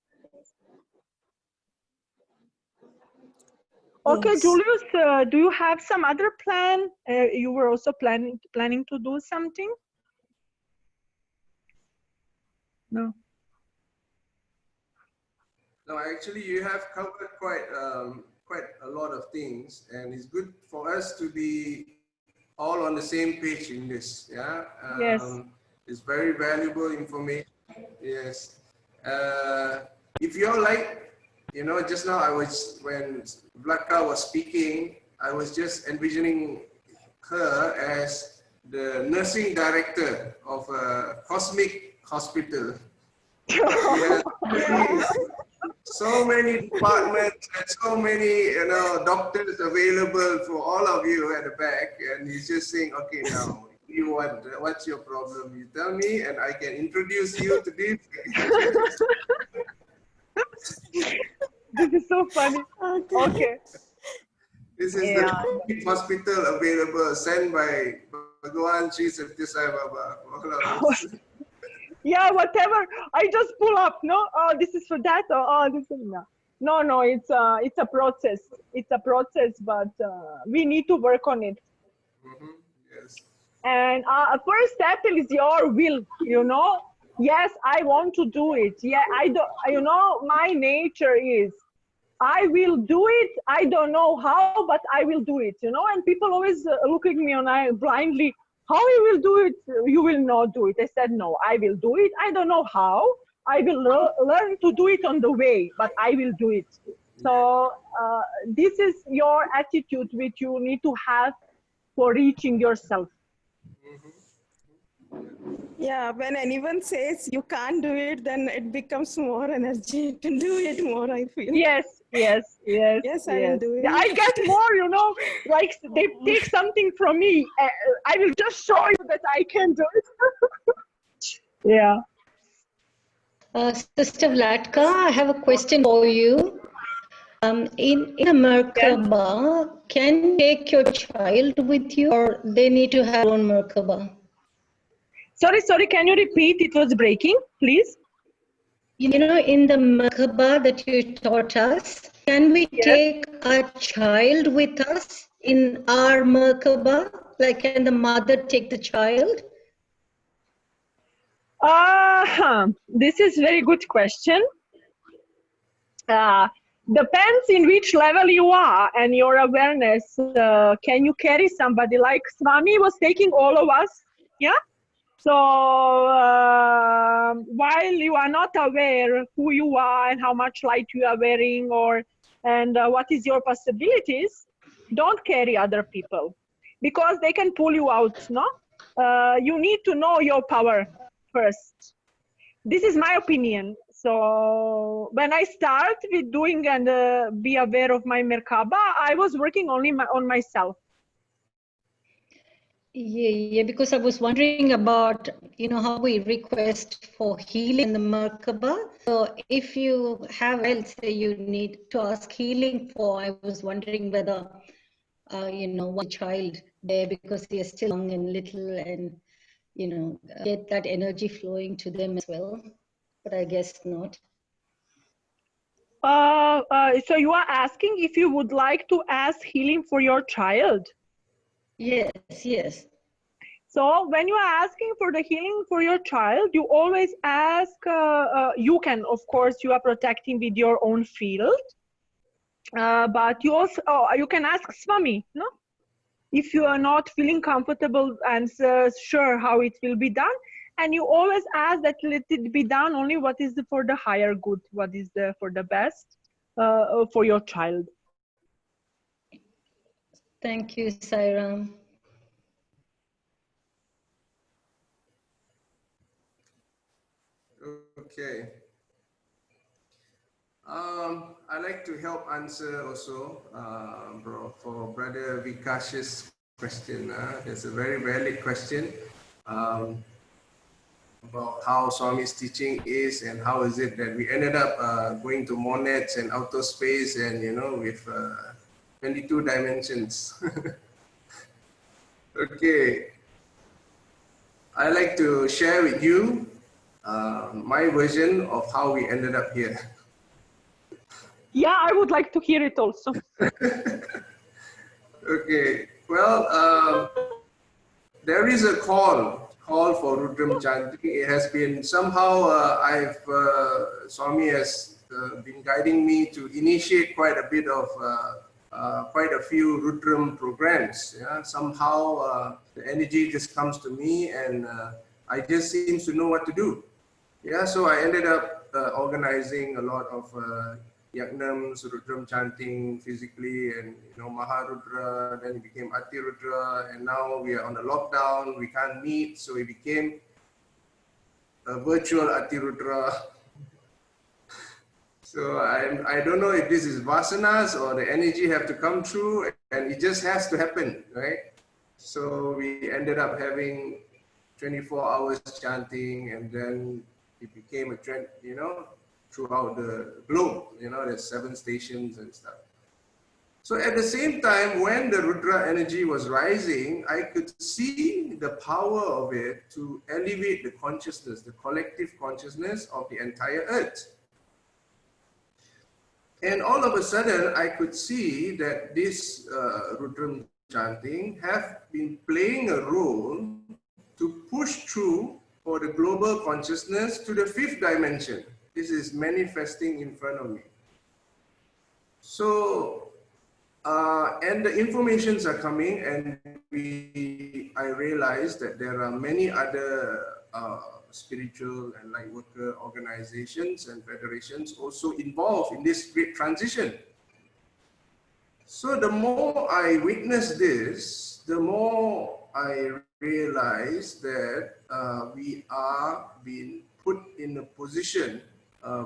Speaker 3: Okay, Julius, do you have some other plan? You were also planning to do something? No.
Speaker 1: No, actually, you have covered quite a lot of things, and it's good for us to be all on the same page in this. Yeah.
Speaker 3: Yes.
Speaker 1: It's very valuable information. Yes. If you're like, you know, just now when Vlatka was speaking, I was just envisioning her as the nursing director of a cosmic hospital. Yeah. So many departments and so many, you know, doctors available for all of you at the back, and he's just saying, okay, now you want, what's your problem? You tell me, and I can introduce you to this.
Speaker 3: This is so funny. Okay.
Speaker 1: This is the hospital available, sent by Bhagavan Sri Satya Sai Baba. All of us.
Speaker 3: Yeah, whatever. I just pull up. No, oh, this is for that. Or, oh, this is no. No. It's a process. It's a process, but we need to work on it.
Speaker 1: Yes.
Speaker 3: And first step is your will. You know. Yes, I want to do it. Yeah, I don't. You know, my nature is, I will do it. I don't know how, but I will do it. You know. And people always look at me and I blindly. How you will do it? You will not do it. I said, no, I will do it. I don't know how. I will learn to do it on the way, but I will do it. So this is your attitude which you need to have for reaching yourself.
Speaker 6: Yeah, when anyone says you can't do it, then it becomes more energy to do it more, I feel.
Speaker 3: Yes. Yes,
Speaker 6: I will do it.
Speaker 3: I get more, you know, like they take something from me. I will just show you that I can do it. Yeah.
Speaker 7: Sister Vlatka, I have a question for you. In a Merkaba, can you take your child with you, or they need to have their own Merkaba?
Speaker 3: Sorry, can you repeat? It was breaking, please.
Speaker 7: You know, in the Merkaba that you taught us, can we take a child with us in our Merkaba? Like, can the mother take the child?
Speaker 3: This is very good question. Depends in which level you are and your awareness. Can you carry somebody? Like Swami was taking all of us, yeah? So while you are not aware who you are and how much light you are wearing, and what is your possibilities, don't carry other people, because they can pull you out. No, you need to know your power first. This is my opinion. So when I start with doing and be aware of my Merkaba, I was working only on myself.
Speaker 7: Yeah, because I was wondering about, you know, how we request for healing in the Merkaba. So if you have, let's say you need to ask healing for, I was wondering whether, you know, one child there, because they are still young and little, and, you know, get that energy flowing to them as well. But I guess not.
Speaker 3: So you are asking if you would like to ask healing for your child?
Speaker 7: Yes.
Speaker 3: So when you are asking for the healing for your child, you always ask, you can, of course, you are protecting with your own field, but you also, you can ask Swami, no? If you are not feeling comfortable and sure how it will be done, and you always ask that let it be done only what is for the higher good, what is for the best for your child.
Speaker 7: Thank you, Sairam.
Speaker 1: Okay. I'd like to help answer also, for Brother Vikash's question. It's a very valid question about how Swami's teaching is and how is it that we ended up going to monads and outer space and, you know, with 22 dimensions. Okay. I'd like to share with you my version of how we ended up here.
Speaker 3: Yeah, I would like to hear it also.
Speaker 1: Okay, well, there is a call for Rudram chanting. It has been somehow, Swami has been guiding me to initiate quite a bit of, quite a few Rudram programs. Yeah? Somehow the energy just comes to me and I just seems to know what to do. Yeah, so I ended up organizing a lot of Yagnams, Rudram chanting physically, and Maharudra, then it became Atirudra, and now we are on a lockdown, we can't meet, so it became a virtual Atirudra. So I don't know if this is vasanas or the energy have to come through, and it just has to happen, right? So we ended up having 24 hours chanting, and then it became a trend, throughout the globe. There's 7 stations and stuff. So at the same time, when the Rudra energy was rising, I could see the power of it to elevate the consciousness, the collective consciousness of the entire earth. And all of a sudden, I could see that this Rudram chanting have been playing a role to push through for the global consciousness to the 5th dimension. This is manifesting in front of me. So, and the informations are coming, and I realized that there are many other spiritual and light worker organizations and federations also involved in this great transition. So the more I witness this, the more I realize that we are being put in a position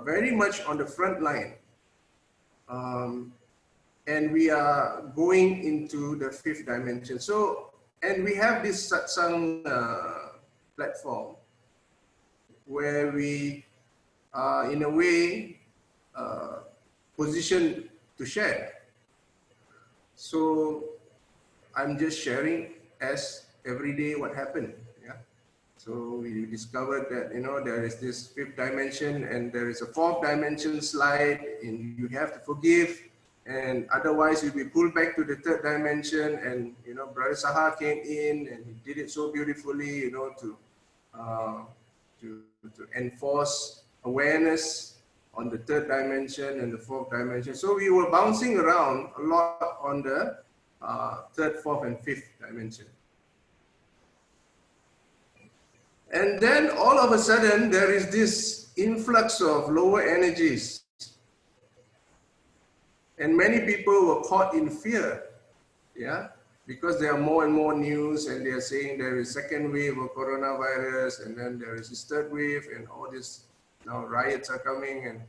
Speaker 1: very much on the front line. And we are going into the 5th dimension. So, and we have this satsang platform where we are in a way positioned to share. So I'm just sharing as every day what happened. Yeah. So we discovered that, you know, there is this 5th dimension and there is a 4th dimension slide, and you have to forgive. And otherwise you'll be pulled back to the 3rd dimension. And, you know, Brother Saha came in and he did it so beautifully, you know, to enforce awareness on the 3rd dimension and the 4th dimension. So we were bouncing around a lot on the 3rd, 4th, and 5th dimension. And then all of a sudden there is this influx of lower energies. And many people were caught in fear, yeah, because there are more and more news, and they are saying there is 2nd wave of coronavirus, and then there is this 3rd wave, and all this, now riots are coming, and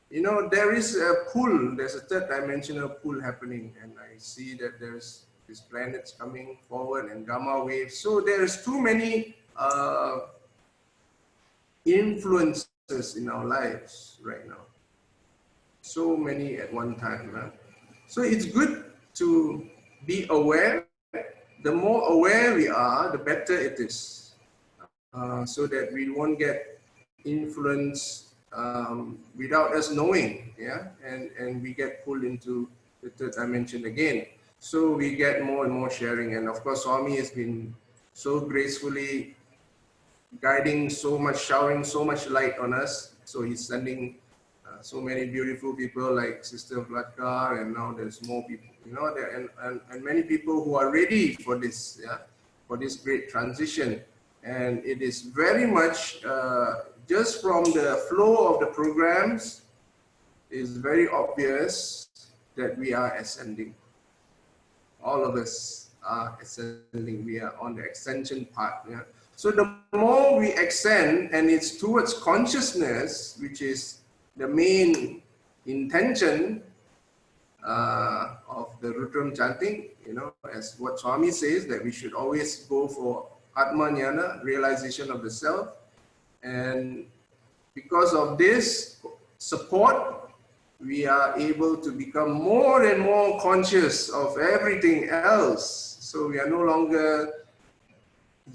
Speaker 1: you know, there is a pull, there's a 3rd dimensional pull happening, and I see that there's these planets coming forward and gamma waves. So there's too many influences in our lives right now. So many at one time. Huh? So it's good to be aware. The more aware we are, the better it is. So that we won't get influenced without us knowing, yeah? And we get pulled into the 3rd dimension again. So we get more and more sharing. And of course, Swami has been so gracefully guiding so much, showering so much light on us. So he's sending so many beautiful people like Sister Vladkar, and now there's more people, you know, there, and many people who are ready for this, yeah, for this great transition. And it is very much just from the flow of the programs, is very obvious that we are ascending. All of us are ascending. We are on the ascension path. Yeah? So the more we ascend, and it's towards consciousness, which is the main intention of the Rudram chanting, you know, as what Swami says, that we should always go for Atma Jnana, realization of the self. And because of this support, we are able to become more and more conscious of everything else. So we are no longer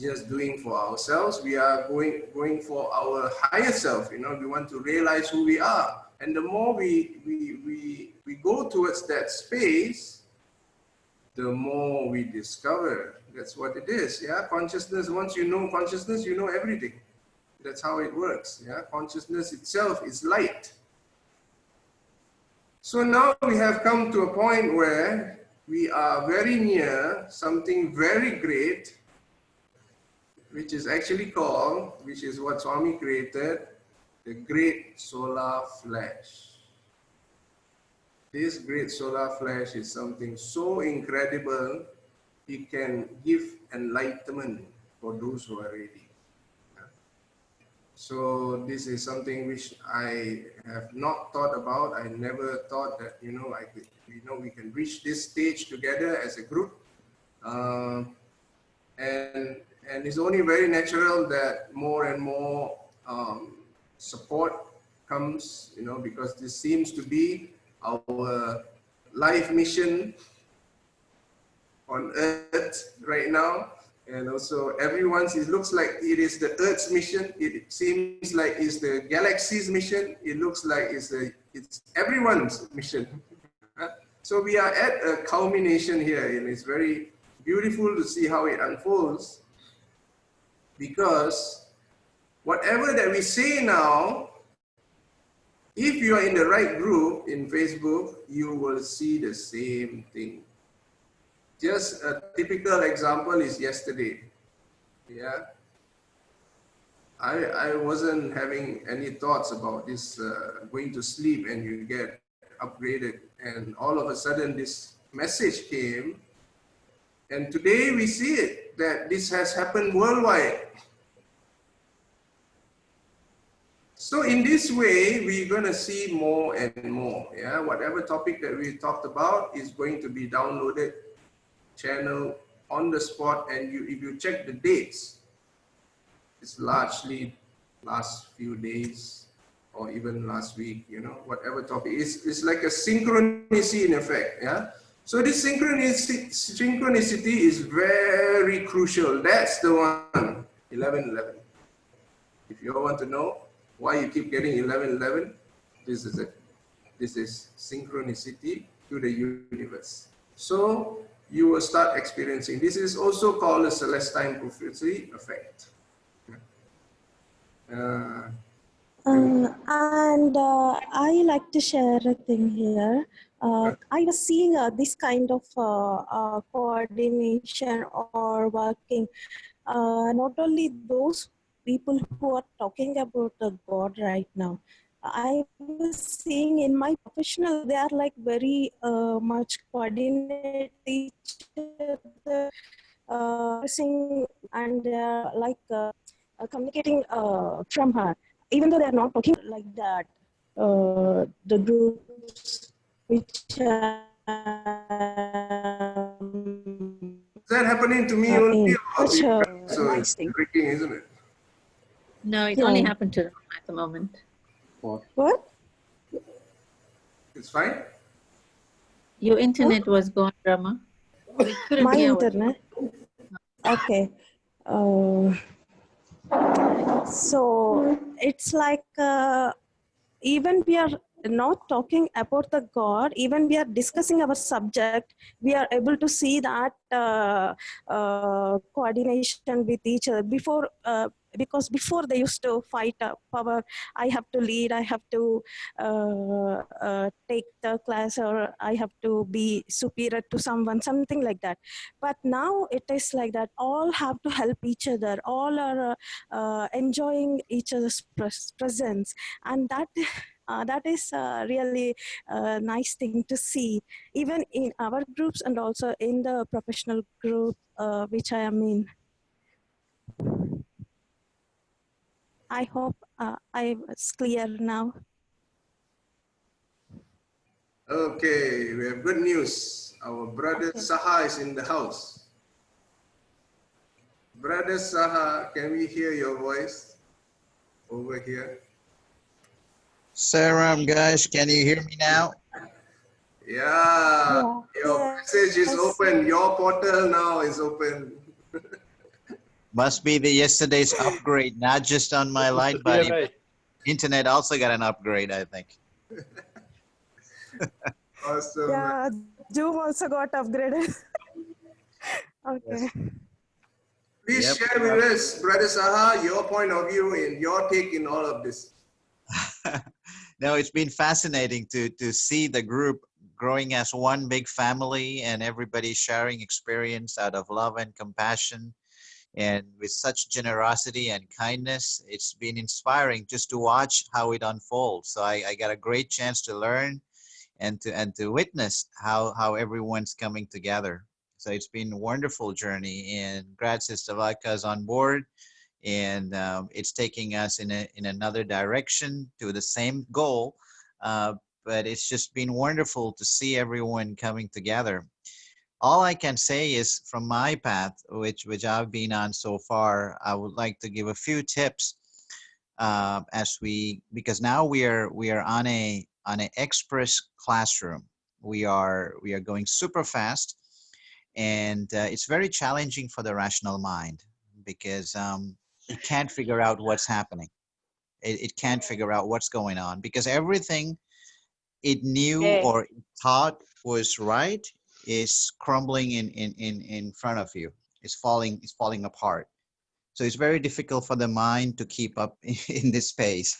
Speaker 1: just doing for ourselves, we are going for our higher self. You know, we want to realize who we are. And the more we go towards that space, the more we discover. That's what it is. Yeah, consciousness, once you know consciousness, you know everything. That's how it works. Yeah, consciousness itself is light. So now we have come to a point where we are very near something very great, which is actually called, which is what Swami created, the Great Solar Flash. This Great Solar Flash is something so incredible, it can give enlightenment for those who are ready. So this is something which I have not thought about. I never thought that, you know, we can reach this stage together as a group. And it's only very natural that more and more support comes, you know, because this seems to be our life mission on Earth right now. And also everyone's, it looks like it is the Earth's mission. It seems like it's the galaxy's mission. It looks like it's everyone's mission. So we are at a culmination here, and it's very beautiful to see how it unfolds, because whatever that we say now, if you are in the right group in Facebook, you will see the same thing. Just a typical example is yesterday. Yeah, I wasn't having any thoughts about this going to sleep and you get upgraded, and all of a sudden this message came, and today we see it that this has happened worldwide. So in this way, we're going to see more and more. Yeah, whatever topic that we talked about is going to be downloaded, channel on the spot, and if you check the dates, it's largely last few days or even last week, you know, whatever topic. It's like a synchronicity in effect, yeah? So this synchronicity is very crucial. That's the one, 11:11. If you all want to know why you keep getting 11:11, this is it. This is synchronicity to the universe. So you will start experiencing. This is also called a Celestine prophecy effect.
Speaker 6: I like to share a thing here. I was seeing this kind of coordination or working. Not only those people who are talking about the God right now. I was seeing in my professional, they are like very much coordinate each other, and like communicating from her, even though they are not talking like that. The groups which
Speaker 1: Is that happening to me only?
Speaker 6: such a
Speaker 1: So
Speaker 6: nice
Speaker 1: it's
Speaker 6: thing.
Speaker 1: breaking, isn't it?
Speaker 9: No, it
Speaker 6: Yeah.
Speaker 9: only happened to them at the moment.
Speaker 6: What?
Speaker 1: It's fine?
Speaker 9: Your internet was gone, Rama. We couldn't
Speaker 6: My
Speaker 9: hear what you
Speaker 6: internet. Okay. So it's like even we are not talking about the God, even we are discussing our subject, we are able to see that coordination with each other. Before, because before they used to fight power, I have to lead, I have to take the class, or I have to be superior to someone, something like that. But now it is like that, all have to help each other, all are enjoying each other's presence, and that that is really a nice thing to see, even in our groups and also in the professional group which I am in. I hope I was clear now.
Speaker 1: Okay, we have good news. Our brother Saha is in the house. Brother Saha, can we hear your voice over here?
Speaker 12: Saram, guys, can you hear me now?
Speaker 1: Yeah, your message is open. Your portal now is open.
Speaker 12: Must be the yesterday's upgrade, not just on my line, buddy. But internet also got an upgrade, I think.
Speaker 1: Awesome.
Speaker 6: Yeah, Zoom also got upgraded. Okay.
Speaker 1: Please
Speaker 12: Yep.
Speaker 1: share with us, Brother Saha, your point of view and your take in all of this.
Speaker 12: No, it's been fascinating to see the group growing as one big family, and everybody sharing experience out of love and compassion, and with such generosity and kindness. It's been inspiring just to watch how it unfolds. So I got a great chance to learn and to witness how everyone's coming together. So it's been a wonderful journny, and Grad Sister Vaka is on board, and it's taking us in another direction to the same goal. But it's just been wonderful to see everyone coming together. All I can say is, from my path, which I've been on so far, I would like to give a few tips because now we are on an express classroom. We are going super fast, and it's very challenging for the rational mind because it can't figure out what's happening. It can't figure out what's going on because everything it knew or it thought was right is crumbling in front of you. It's falling apart. So it's very difficult for the mind to keep up in this space.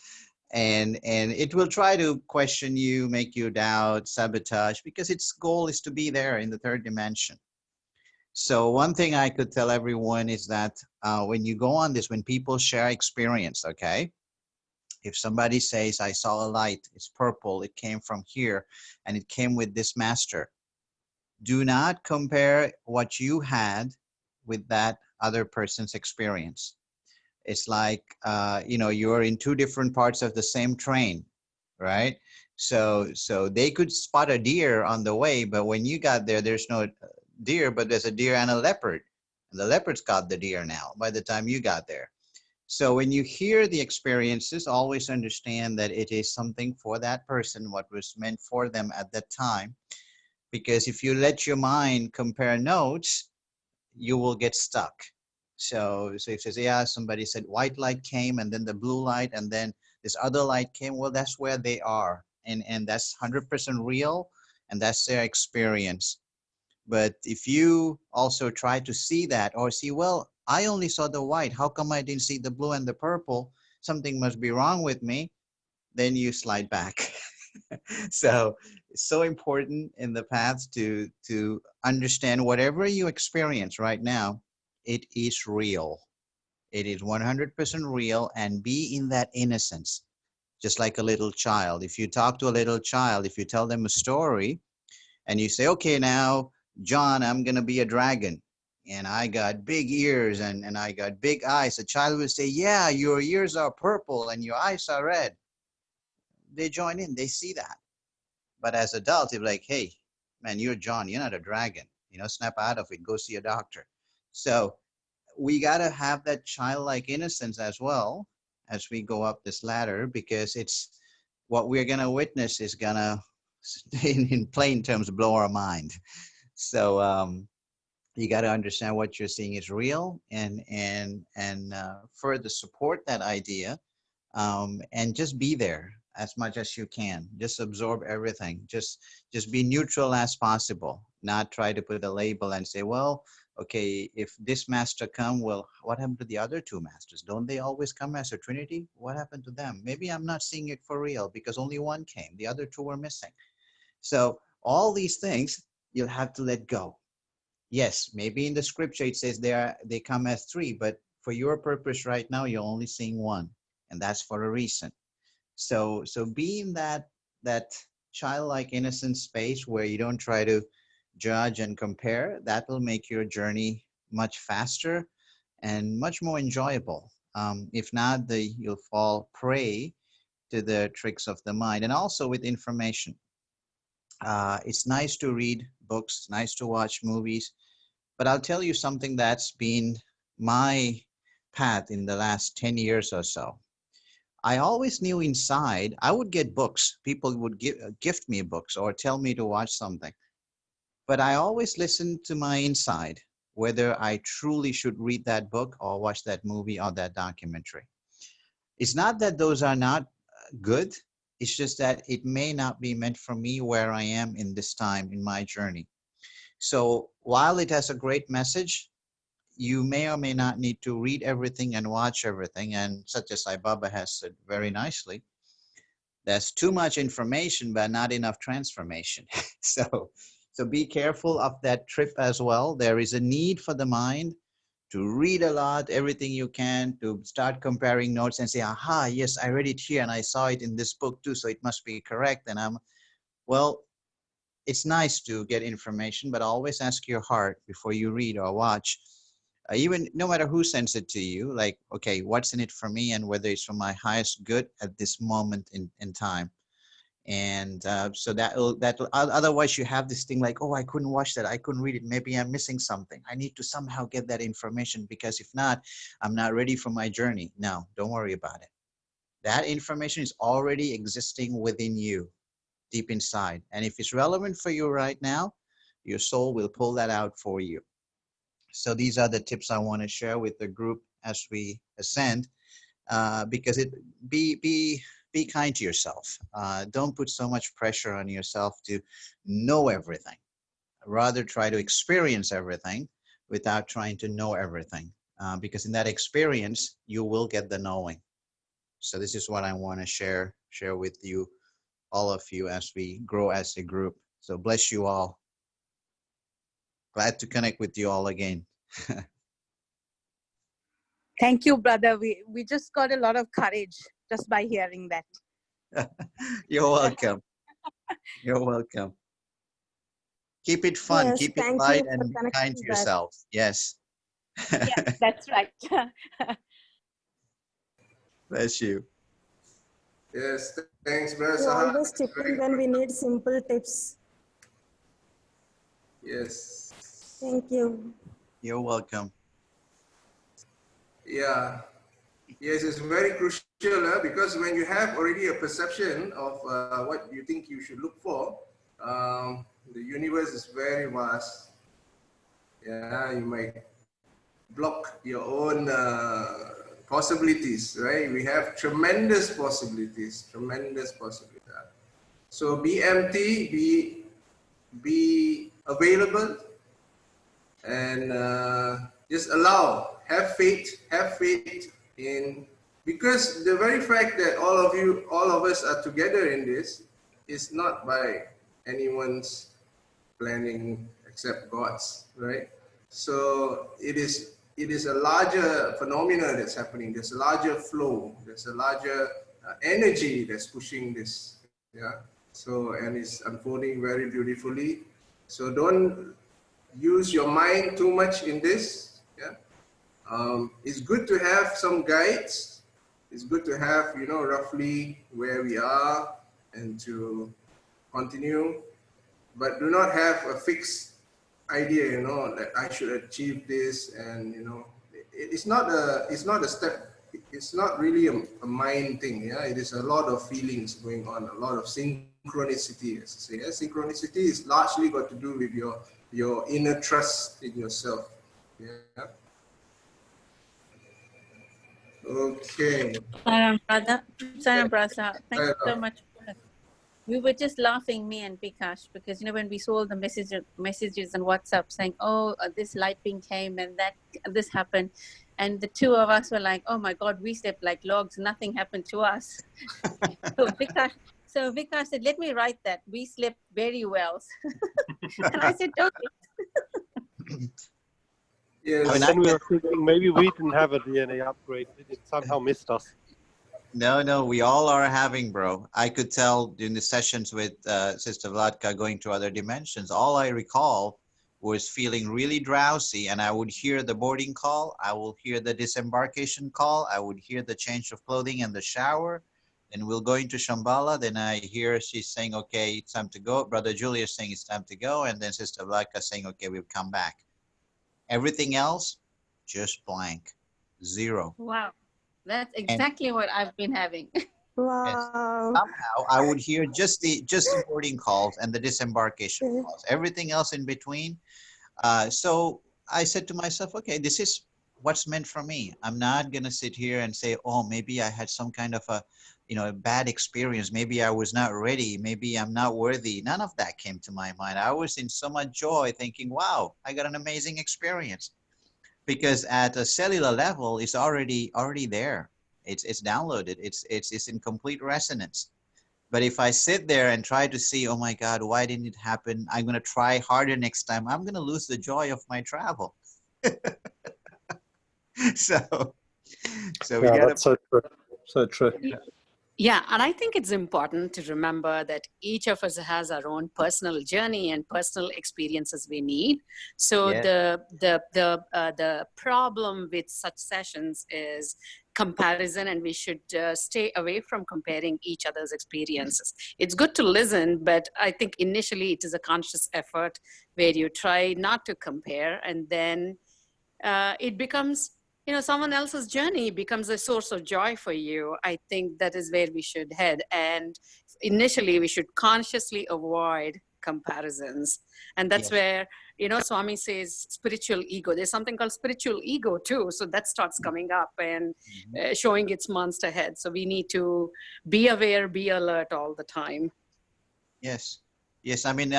Speaker 12: And it will try to question you, make you doubt, sabotage, because its goal is to be there in the third dimension. So one thing I could tell everyone is that when you go on this, when people share experience, okay, if somebody says, I saw a light, it's purple, it came from here, and it came with this master, do not compare what you had with that other person's experience. It's like, you're in two different parts of the same train, right? So they could spot a deer on the way, but when you got there, there's no deer, but there's a deer and a leopard. And the leopard's got the deer now by the time you got there. So when you hear the experiences, always understand that it is something for that person, what was meant for them at that time. Because if you let your mind compare notes, you will get stuck. So if it says, yeah, somebody said white light came and then the blue light and then this other light came, well, that's where they are. And that's 100% real, and that's their experience. But if you also try to see that or see, well, I only saw the white, how come I didn't see the blue and the purple? Something must be wrong with me. Then you slide back. So it's so important in the path to understand whatever you experience right now, it is real. It is 100% real, and be in that innocence, just like a little child. If you talk to a little child, if you tell them a story and you say, okay, now, John, I'm going to be a dragon and I got big ears and I got big eyes. The child will say, yeah, your ears are purple and your eyes are red. They join in, they see that. But as adults, they're like, hey, man, you're John, you're not a dragon. Snap out of it, go see a doctor. So we got to have that childlike innocence as well as we go up this ladder, because it's what we're going to witness is going to, in plain terms, blow our mind. So you got to understand what you're seeing is real, and further support that idea, and just be there as much as you can. Just absorb everything. Just be neutral as possible. Not try to put a label and say, well, okay, if this master come, well, what happened to the other two masters? Don't they always come as a trinity? What happened to them? Maybe I'm not seeing it for real because only one came. The other two were missing. So all these things you'll have to let go. Yes, maybe in the scripture it says they come as three, but for your purpose right now, you're only seeing one, and that's for a reason. So be in that childlike innocent space where you don't try to judge and compare. That will make your journey much faster and much more enjoyable. If not, you'll fall prey to the tricks of the mind. And also with information, it's nice to read books, it's nice to watch movies, but I'll tell you something that's been my path in the last 10 years or so. I always knew inside I would get books. People would gift me books or tell me to watch something. But I always listened to my inside, whether I truly should read that book or watch that movie or that documentary. It's not that those are not good. It's just that it may not be meant for me where I am in this time in my journey. So while it has a great message, you may or may not need to read everything and watch everything. And such as Sai Baba has said very nicely, there's too much information, but not enough transformation. So be careful of that trip as well. There is a need for the mind to read a lot, everything you can, to start comparing notes and say, aha, yes, I read it here and I saw it in this book too, so it must be correct. And well, it's nice to get information, but always ask your heart before you read or watch. Even no matter who sends it to you, like, okay, what's in it for me and whether it's for my highest good at this moment in time. And so that'll otherwise you have this thing like, oh, I couldn't watch that, I couldn't read it, maybe I'm missing something, I need to somehow get that information, because if not, I'm not ready for my journey. No, don't worry about it. That information is already existing within you. deep inside. And if it's relevant for you right now, your soul will pull that out for you. So these are the tips I want to share with the group as we ascend, because be kind to yourself. Don't put so much pressure on yourself to know everything. Rather try to experience everything without trying to know everything, because in that experience you will get the knowing. So this is what I want to share with you, all of you, as we grow as a group. So bless you all. Glad to connect with you all again.
Speaker 5: Thank you, brother. We just got a lot of courage just by hearing that.
Speaker 12: You're welcome. You're welcome. Keep it fun,
Speaker 6: Yes,
Speaker 12: keep it
Speaker 6: thank
Speaker 12: light,
Speaker 6: you
Speaker 12: and
Speaker 6: for
Speaker 12: be
Speaker 6: connecting
Speaker 12: kind to
Speaker 6: that.
Speaker 12: yourselves. Yes.
Speaker 5: Yes, that's right.
Speaker 12: Bless you.
Speaker 1: Yes, thanks, Brother
Speaker 6: You
Speaker 1: Sahar.
Speaker 6: always chip in when we need simple tips.
Speaker 1: Yes.
Speaker 6: Thank you.
Speaker 12: You're welcome.
Speaker 1: Yeah. Yes, it's very crucial because when you have already a perception of what you think you should look for, the universe is very vast. Yeah, you might block your own possibilities, right? We have tremendous possibilities, tremendous possibilities. So be empty, be available, and just allow, have faith in, because the very fact that all of us are together in this is not by anyone's planning except God's, right? So it is a larger phenomena that's happening. There's a larger flow. There's a larger energy that's pushing this. Yeah. So, and it's unfolding very beautifully. So don't use your mind too much in this. Yeah. It's good to have some guides. It's good to have, roughly where we are and to continue, but do not have a fixed idea, that I should achieve this, and it's not a step. It's not really a mind thing. Yeah, it is a lot of feelings going on, a lot of synchronicity, as I say. Yeah? Synchronicity is largely got to do with your inner trust in yourself. Yeah. Okay.
Speaker 9: Saram Prasad, thank you so much. We were just laughing, me and Bikash, because when we saw the messages on WhatsApp saying, "Oh, this light beam came and this happened," and the two of us were like, "Oh my God, we slept like logs. Nothing happened to us." So Bikash said, "Let me write that. We slept very well." And I said, "Okay."
Speaker 1: Yes.
Speaker 10: And then we were thinking maybe we didn't have a DNA upgrade. It somehow missed us.
Speaker 12: No, we all are having, bro. I could tell during the sessions with Sister Vladka going to other dimensions, all I recall was feeling really drowsy, and I would hear the boarding call, I will hear the disembarkation call, I would hear the change of clothing and the shower, and we'll go into Shambhala. Then I hear she's saying, okay, it's time to go. Brother Julius saying it's time to go, and then Sister Vladka saying, okay, we'll come back. Everything else, just blank, zero.
Speaker 9: Wow. That's exactly what I've been having.
Speaker 6: Wow.
Speaker 12: Somehow I would hear just the boarding calls and the disembarkation calls. Everything else in between. So I said to myself, okay, this is what's meant for me. I'm not gonna sit here and say, oh, maybe I had some kind of a bad experience. Maybe I was not ready. Maybe I'm not worthy. None of that came to my mind. I was in so much joy, thinking, wow, I got an amazing experience. Because at a cellular level, it's already there. It's downloaded. It's in complete resonance. But if I sit there and try to see, oh my God, why didn't it happen? I'm gonna try harder next time. I'm gonna lose the joy of my travel. so we
Speaker 10: Yeah,
Speaker 12: gotta.
Speaker 10: that's so true. So true.
Speaker 13: Yeah, and I think it's important to remember that each of us has our own personal journey and personal experiences we need. So
Speaker 12: Yeah.
Speaker 13: the problem with such sessions is comparison, and we should stay away from comparing each other's experiences. It's good to listen, but I think initially it is a conscious effort where you try not to compare, and then it becomes you know, someone else's journey becomes a source of joy for you, I think that is where we should head. And initially, we should consciously avoid comparisons. And that's
Speaker 12: Yes.
Speaker 13: where, you know, Swami says spiritual ego. There's something called spiritual ego too. So that starts coming up and showing its monster head. So we need to be aware, be alert all the time.
Speaker 12: Yes. Yes, I mean,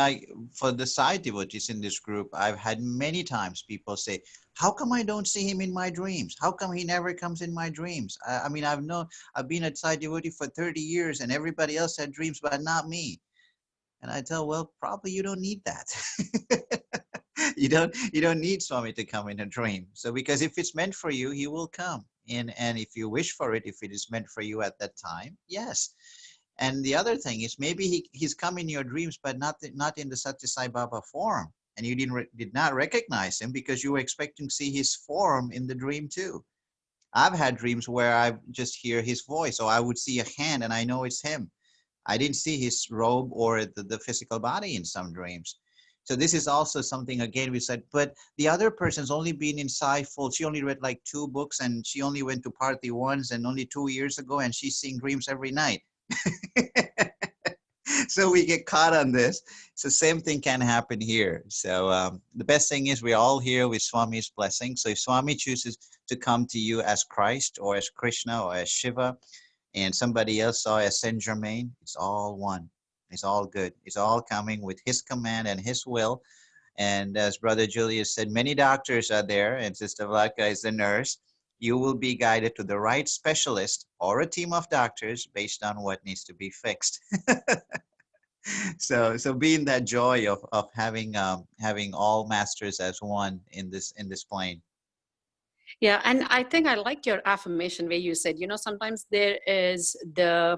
Speaker 12: for the Sai devotees in this group, I've had many times people say, how come I don't see him in my dreams? How come he never comes in my dreams? I mean, I've been a Sai devotee for 30 years and everybody else had dreams, but not me. And I tell, well, probably you don't need that. You don't need Swami to come in a dream. So because if it's meant for you, he will come. And if you wish for it, if it is meant for you at that time, yes. And the other thing is maybe he's come in your dreams, but not in the Satya Sai Baba form. And you did not recognize him because you were expecting to see his form in the dream too. I've had dreams where I just hear his voice, or I would see a hand and I know it's him. I didn't see his robe or the physical body in some dreams. So this is also something, again, we said, but the other person's only been in Sai full. She only read like 2 books and she only went to Parthi once and only 2 years ago, and she's seeing dreams every night. So we get caught on this. So same thing can happen here. So the best thing is we're all here with Swami's blessing. So if Swami chooses to come to you as Christ or as Krishna or as Shiva, and somebody else saw as Saint Germain, it's all one. It's all good. It's all coming with his command and his will. And as Brother Julius said, many doctors are there, and Sister Vlaka is the nurse. You will be guided to the right specialist or a team of doctors based on what needs to be fixed. So be in that joy of having all masters as one in this plane.
Speaker 13: Yeah, and I think I like your affirmation where you said, you know, sometimes there is the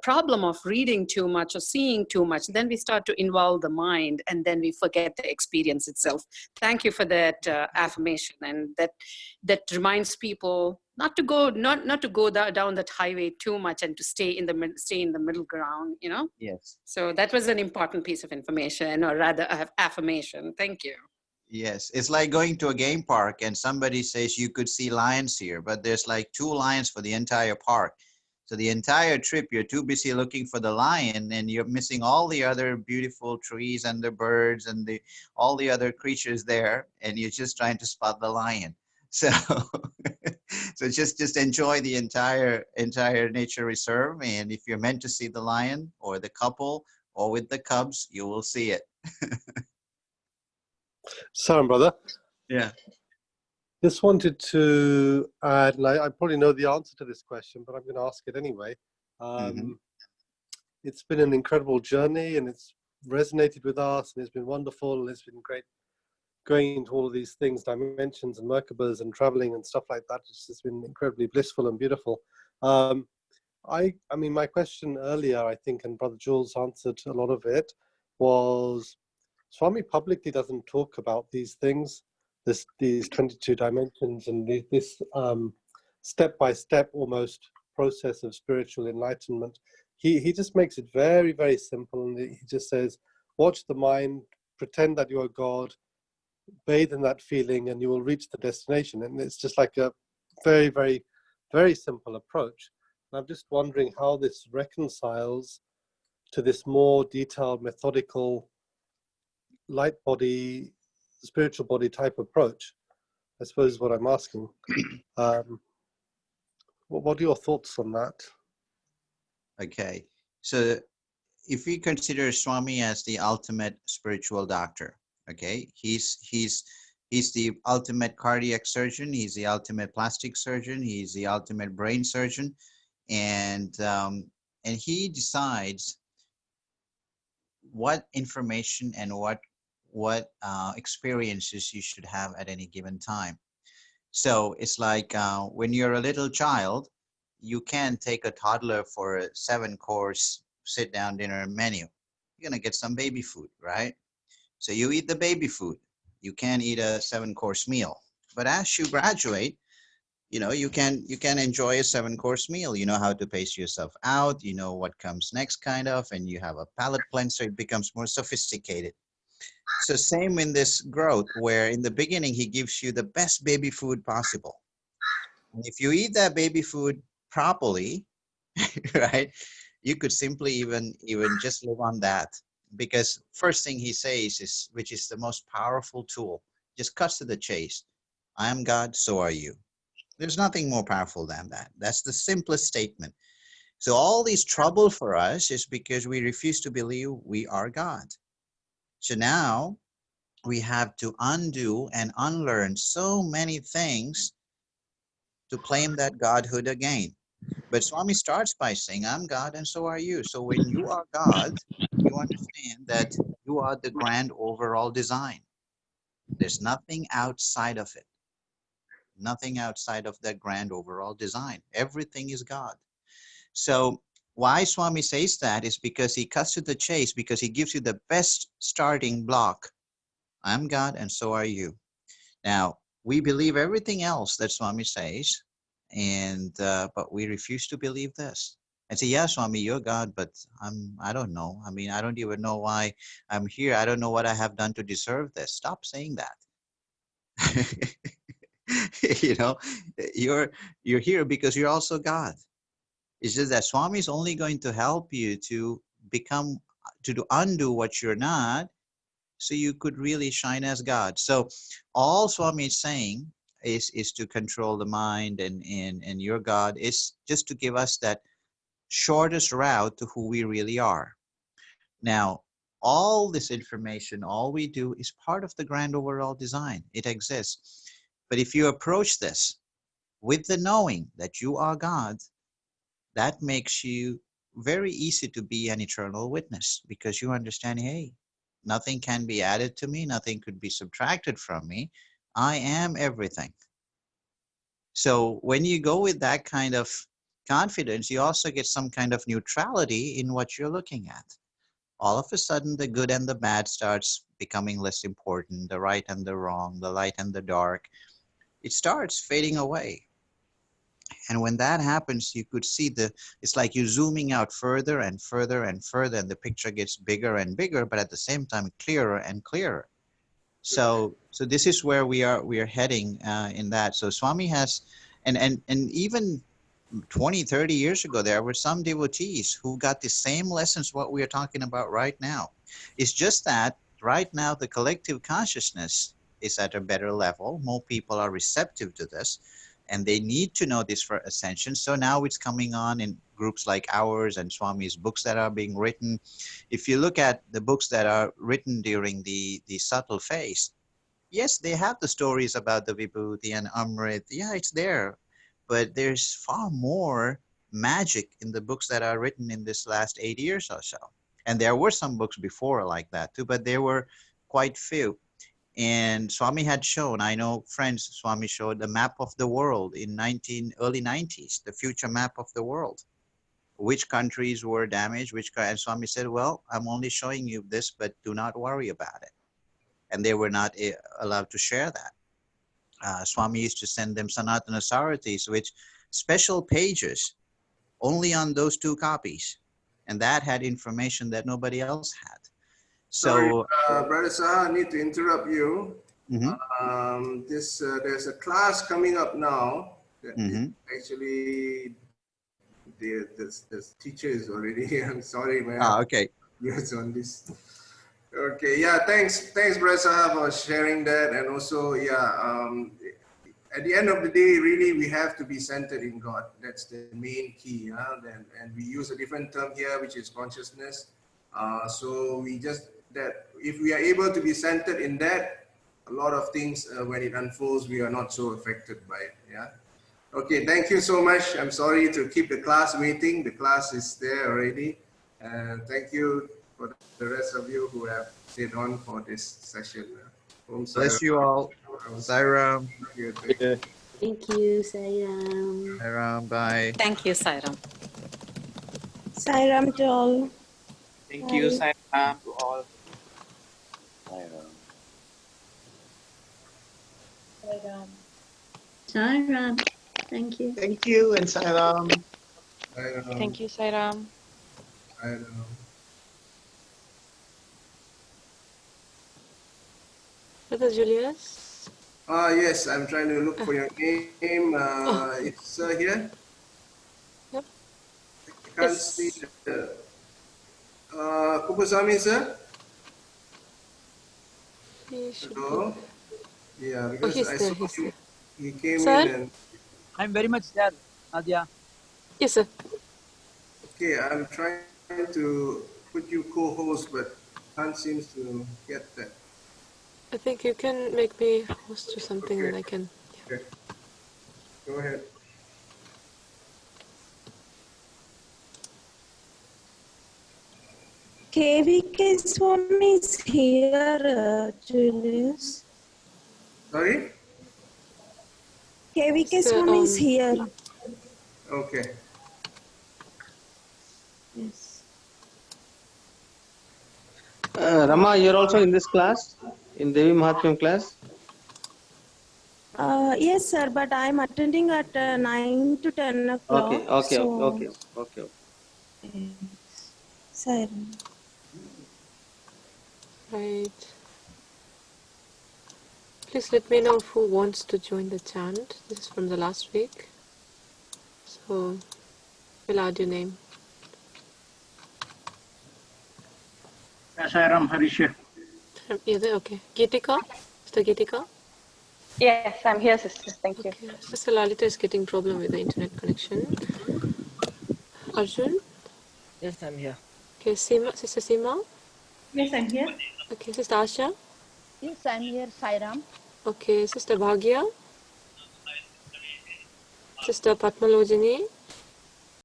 Speaker 13: problem of reading too much or seeing too much. Then we start to involve the mind, and then we forget the experience itself. Thank you for that affirmation, and that reminds people not to go down that highway too much, and to stay in the middle ground. You know.
Speaker 12: Yes.
Speaker 13: So that was an important piece of information, or rather, affirmation. Thank you.
Speaker 12: Yes, it's like going to a game park and somebody says you could see lions here, but there's like 2 lions for the entire park. So the entire trip, you're too busy looking for the lion and you're missing all the other beautiful trees and the birds and all the other creatures there, and you're just trying to spot the lion. So, so just enjoy the entire nature reserve, and if you're meant to see the lion or the couple or with the cubs, you will see it.
Speaker 10: Saran, brother.
Speaker 12: Yeah.
Speaker 10: Just wanted to add, and I probably know the answer to this question, but I'm going to ask it anyway. It's been an incredible journey, and it's resonated with us, and it's been wonderful, and it's been great going into all of these things, dimensions and Merkabas and traveling and stuff like that. It's just been incredibly blissful and beautiful. I mean, my question earlier, I think, and Brother Jules answered a lot of it, was Swami publicly doesn't talk about these things, these 22 dimensions and this step-by-step almost process of spiritual enlightenment. He just makes it very, very simple, and he just says, watch the mind, pretend that you're God, bathe in that feeling, and you will reach the destination. And it's just like a very, very, very simple approach. And I'm just wondering how this reconciles to this more detailed, methodical, light body, spiritual body type approach, I suppose is what I'm asking. What are your thoughts on that?
Speaker 12: Okay, so if we consider Swami as the ultimate spiritual doctor, okay, he's the ultimate cardiac surgeon, he's the ultimate plastic surgeon, he's the ultimate brain surgeon, and he decides what information and what experiences you should have at any given time. So it's like when you're a little child, you can't take a toddler for a 7-course sit-down dinner menu. You're gonna get some baby food, right? So you eat the baby food. You can't eat a 7-course meal. But as you graduate, you know, you can enjoy a 7-course meal. You know how to pace yourself out. You know what comes next, kind of, and you have a palate cleanser. It becomes more sophisticated. So same in this growth, where in the beginning he gives you the best baby food possible. And if you eat that baby food properly, right, you could simply even just live on that. Because first thing he says is, which is the most powerful tool, just cuts to the chase. I am God, so are you. There's nothing more powerful than that. That's the simplest statement. So all this trouble for us is because we refuse to believe we are God. So now we have to undo and unlearn so many things to claim that Godhood again. But Swami starts by saying, I'm God and so are you. So when you are God, you understand that you are the grand overall design. There's nothing outside of it. Nothing outside of that grand overall design. Everything is God. So why Swami says that is because he cuts to the chase, because he gives you the best starting block. I'm God and so are you. Now, we believe everything else that Swami says, and but we refuse to believe this. And say, yeah, Swami, you're God, but I don't know. I mean, I don't even know why I'm here. I don't know what I have done to deserve this. Stop saying that. You know, you're here because you're also God. It's just that Swami is only going to help you to become, to undo what you're not, so you could really shine as God. So all Swami is saying is to control the mind, and your God is just to give us that shortest route to who we really are. Now, all this information, all we do is part of the grand overall design. It exists. But if you approach this with the knowing that you are God, that makes you very easy to be an eternal witness, because you understand, hey, nothing can be added to me, nothing could be subtracted from me. I am everything. So when you go with that kind of confidence, you also get some kind of neutrality in what you're looking at. All of a sudden, the good and the bad starts becoming less important, the right and the wrong, the light and the dark. It starts fading away. And when that happens, you could see it's like you zooming out further and further and further, and the picture gets bigger and bigger, but at the same time, clearer and clearer. So this is where we are heading in that. So Swami has, and even 20, 30 years ago, there were some devotees who got the same lessons what we are talking about right now. It's just that right now, the collective consciousness is at a better level. More people are receptive to this, and they need to know this for ascension. So now it's coming on in groups like ours and Swami's books that are being written. If you look at the books that are written during the subtle phase, yes, they have the stories about the Vibhuti and Amrit. Yeah, it's there. But there's far more magic in the books that are written in this last 8 years or so. And there were some books before like that too, but there were quite few. And Swami had shown, I know friends, Swami showed the map of the world in early 90s, the future map of the world. Which countries were damaged, and Swami said, well, I'm only showing you this, but do not worry about it. And they were not allowed to share that. Swami used to send them Sanatana Saratis, which special pages only on those 2 copies. And that had information that nobody else had. So,
Speaker 1: sorry, Brother Saha, I need to interrupt you. There's a class coming up now. That actually, the teacher is already. I'm sorry, man.
Speaker 12: Okay.
Speaker 1: Yes, on this. Okay, yeah. Thanks, Brother Saha, for sharing that, and also, yeah. At the end of the day, really, we have to be centered in God. That's the main key. And we use a different term here, which is consciousness. So we just that if we are able to be centered in that, a lot of things when it unfolds, we are not so affected by it. Yeah. Okay. Thank you so much. I'm sorry to keep the class waiting. The class is there already. And thank you for the rest of you who have stayed on for this session.
Speaker 12: Bless you all. Sairam.
Speaker 14: Thank you, Sairam.
Speaker 12: Sairam, bye.
Speaker 13: Thank you, Sairam.
Speaker 6: Sairam to all.
Speaker 15: Thank you, Sairam, to all.
Speaker 14: Sairam. Thank you.
Speaker 11: Thank you, and Sairam.
Speaker 1: Thank
Speaker 16: you, Sairam. Brother Julius?
Speaker 1: Yes, I'm trying to look for your name. Is Sir here?
Speaker 16: Yep.
Speaker 1: I can't
Speaker 16: Yes.
Speaker 1: see the Kupasamy, sir?
Speaker 16: He should
Speaker 1: Hello?
Speaker 16: be.
Speaker 1: Yeah,
Speaker 16: Oh,
Speaker 1: because
Speaker 16: he's
Speaker 1: I
Speaker 16: there.
Speaker 1: saw
Speaker 16: He's
Speaker 1: him.
Speaker 16: there.
Speaker 1: He came
Speaker 16: Sir?
Speaker 1: in and
Speaker 17: I'm very much there, Nadia.
Speaker 16: Yes, sir.
Speaker 1: okay, I'm trying to put you co-host, but can't seem to get that.
Speaker 16: I think you can make me host or something,
Speaker 1: Okay.
Speaker 16: and I can.
Speaker 1: Okay. Go ahead.
Speaker 6: KVK Swami is here, Julius.
Speaker 1: Sorry?
Speaker 6: KVK
Speaker 16: Sir,
Speaker 6: Swami is here.
Speaker 1: Okay.
Speaker 6: Yes.
Speaker 18: Rama, you're also in this class, in Devi Mahatmyam class?
Speaker 6: Yes, sir, but I'm attending at 9 to 10 o'clock.
Speaker 18: Okay.
Speaker 6: Yes. Sir.
Speaker 16: Right. Please let me know who wants to join the chant. This is from the last week. So, we'll add your name.
Speaker 17: Sairam Harish.
Speaker 16: You're there? Okay. Geetika? Sister Geetika?
Speaker 19: Yes, I'm here, sister. Thank you.
Speaker 16: Okay. Sister Lalita is getting problem with the internet connection. Arjun?
Speaker 20: Yes, I'm here.
Speaker 16: Okay, Seema, Sister Seema?
Speaker 19: Yes, I'm here.
Speaker 16: Okay, Sister Asha?
Speaker 19: Yes, I'm here, Sairam.
Speaker 16: Okay, Sister Bhagya? Sister Patmalojini?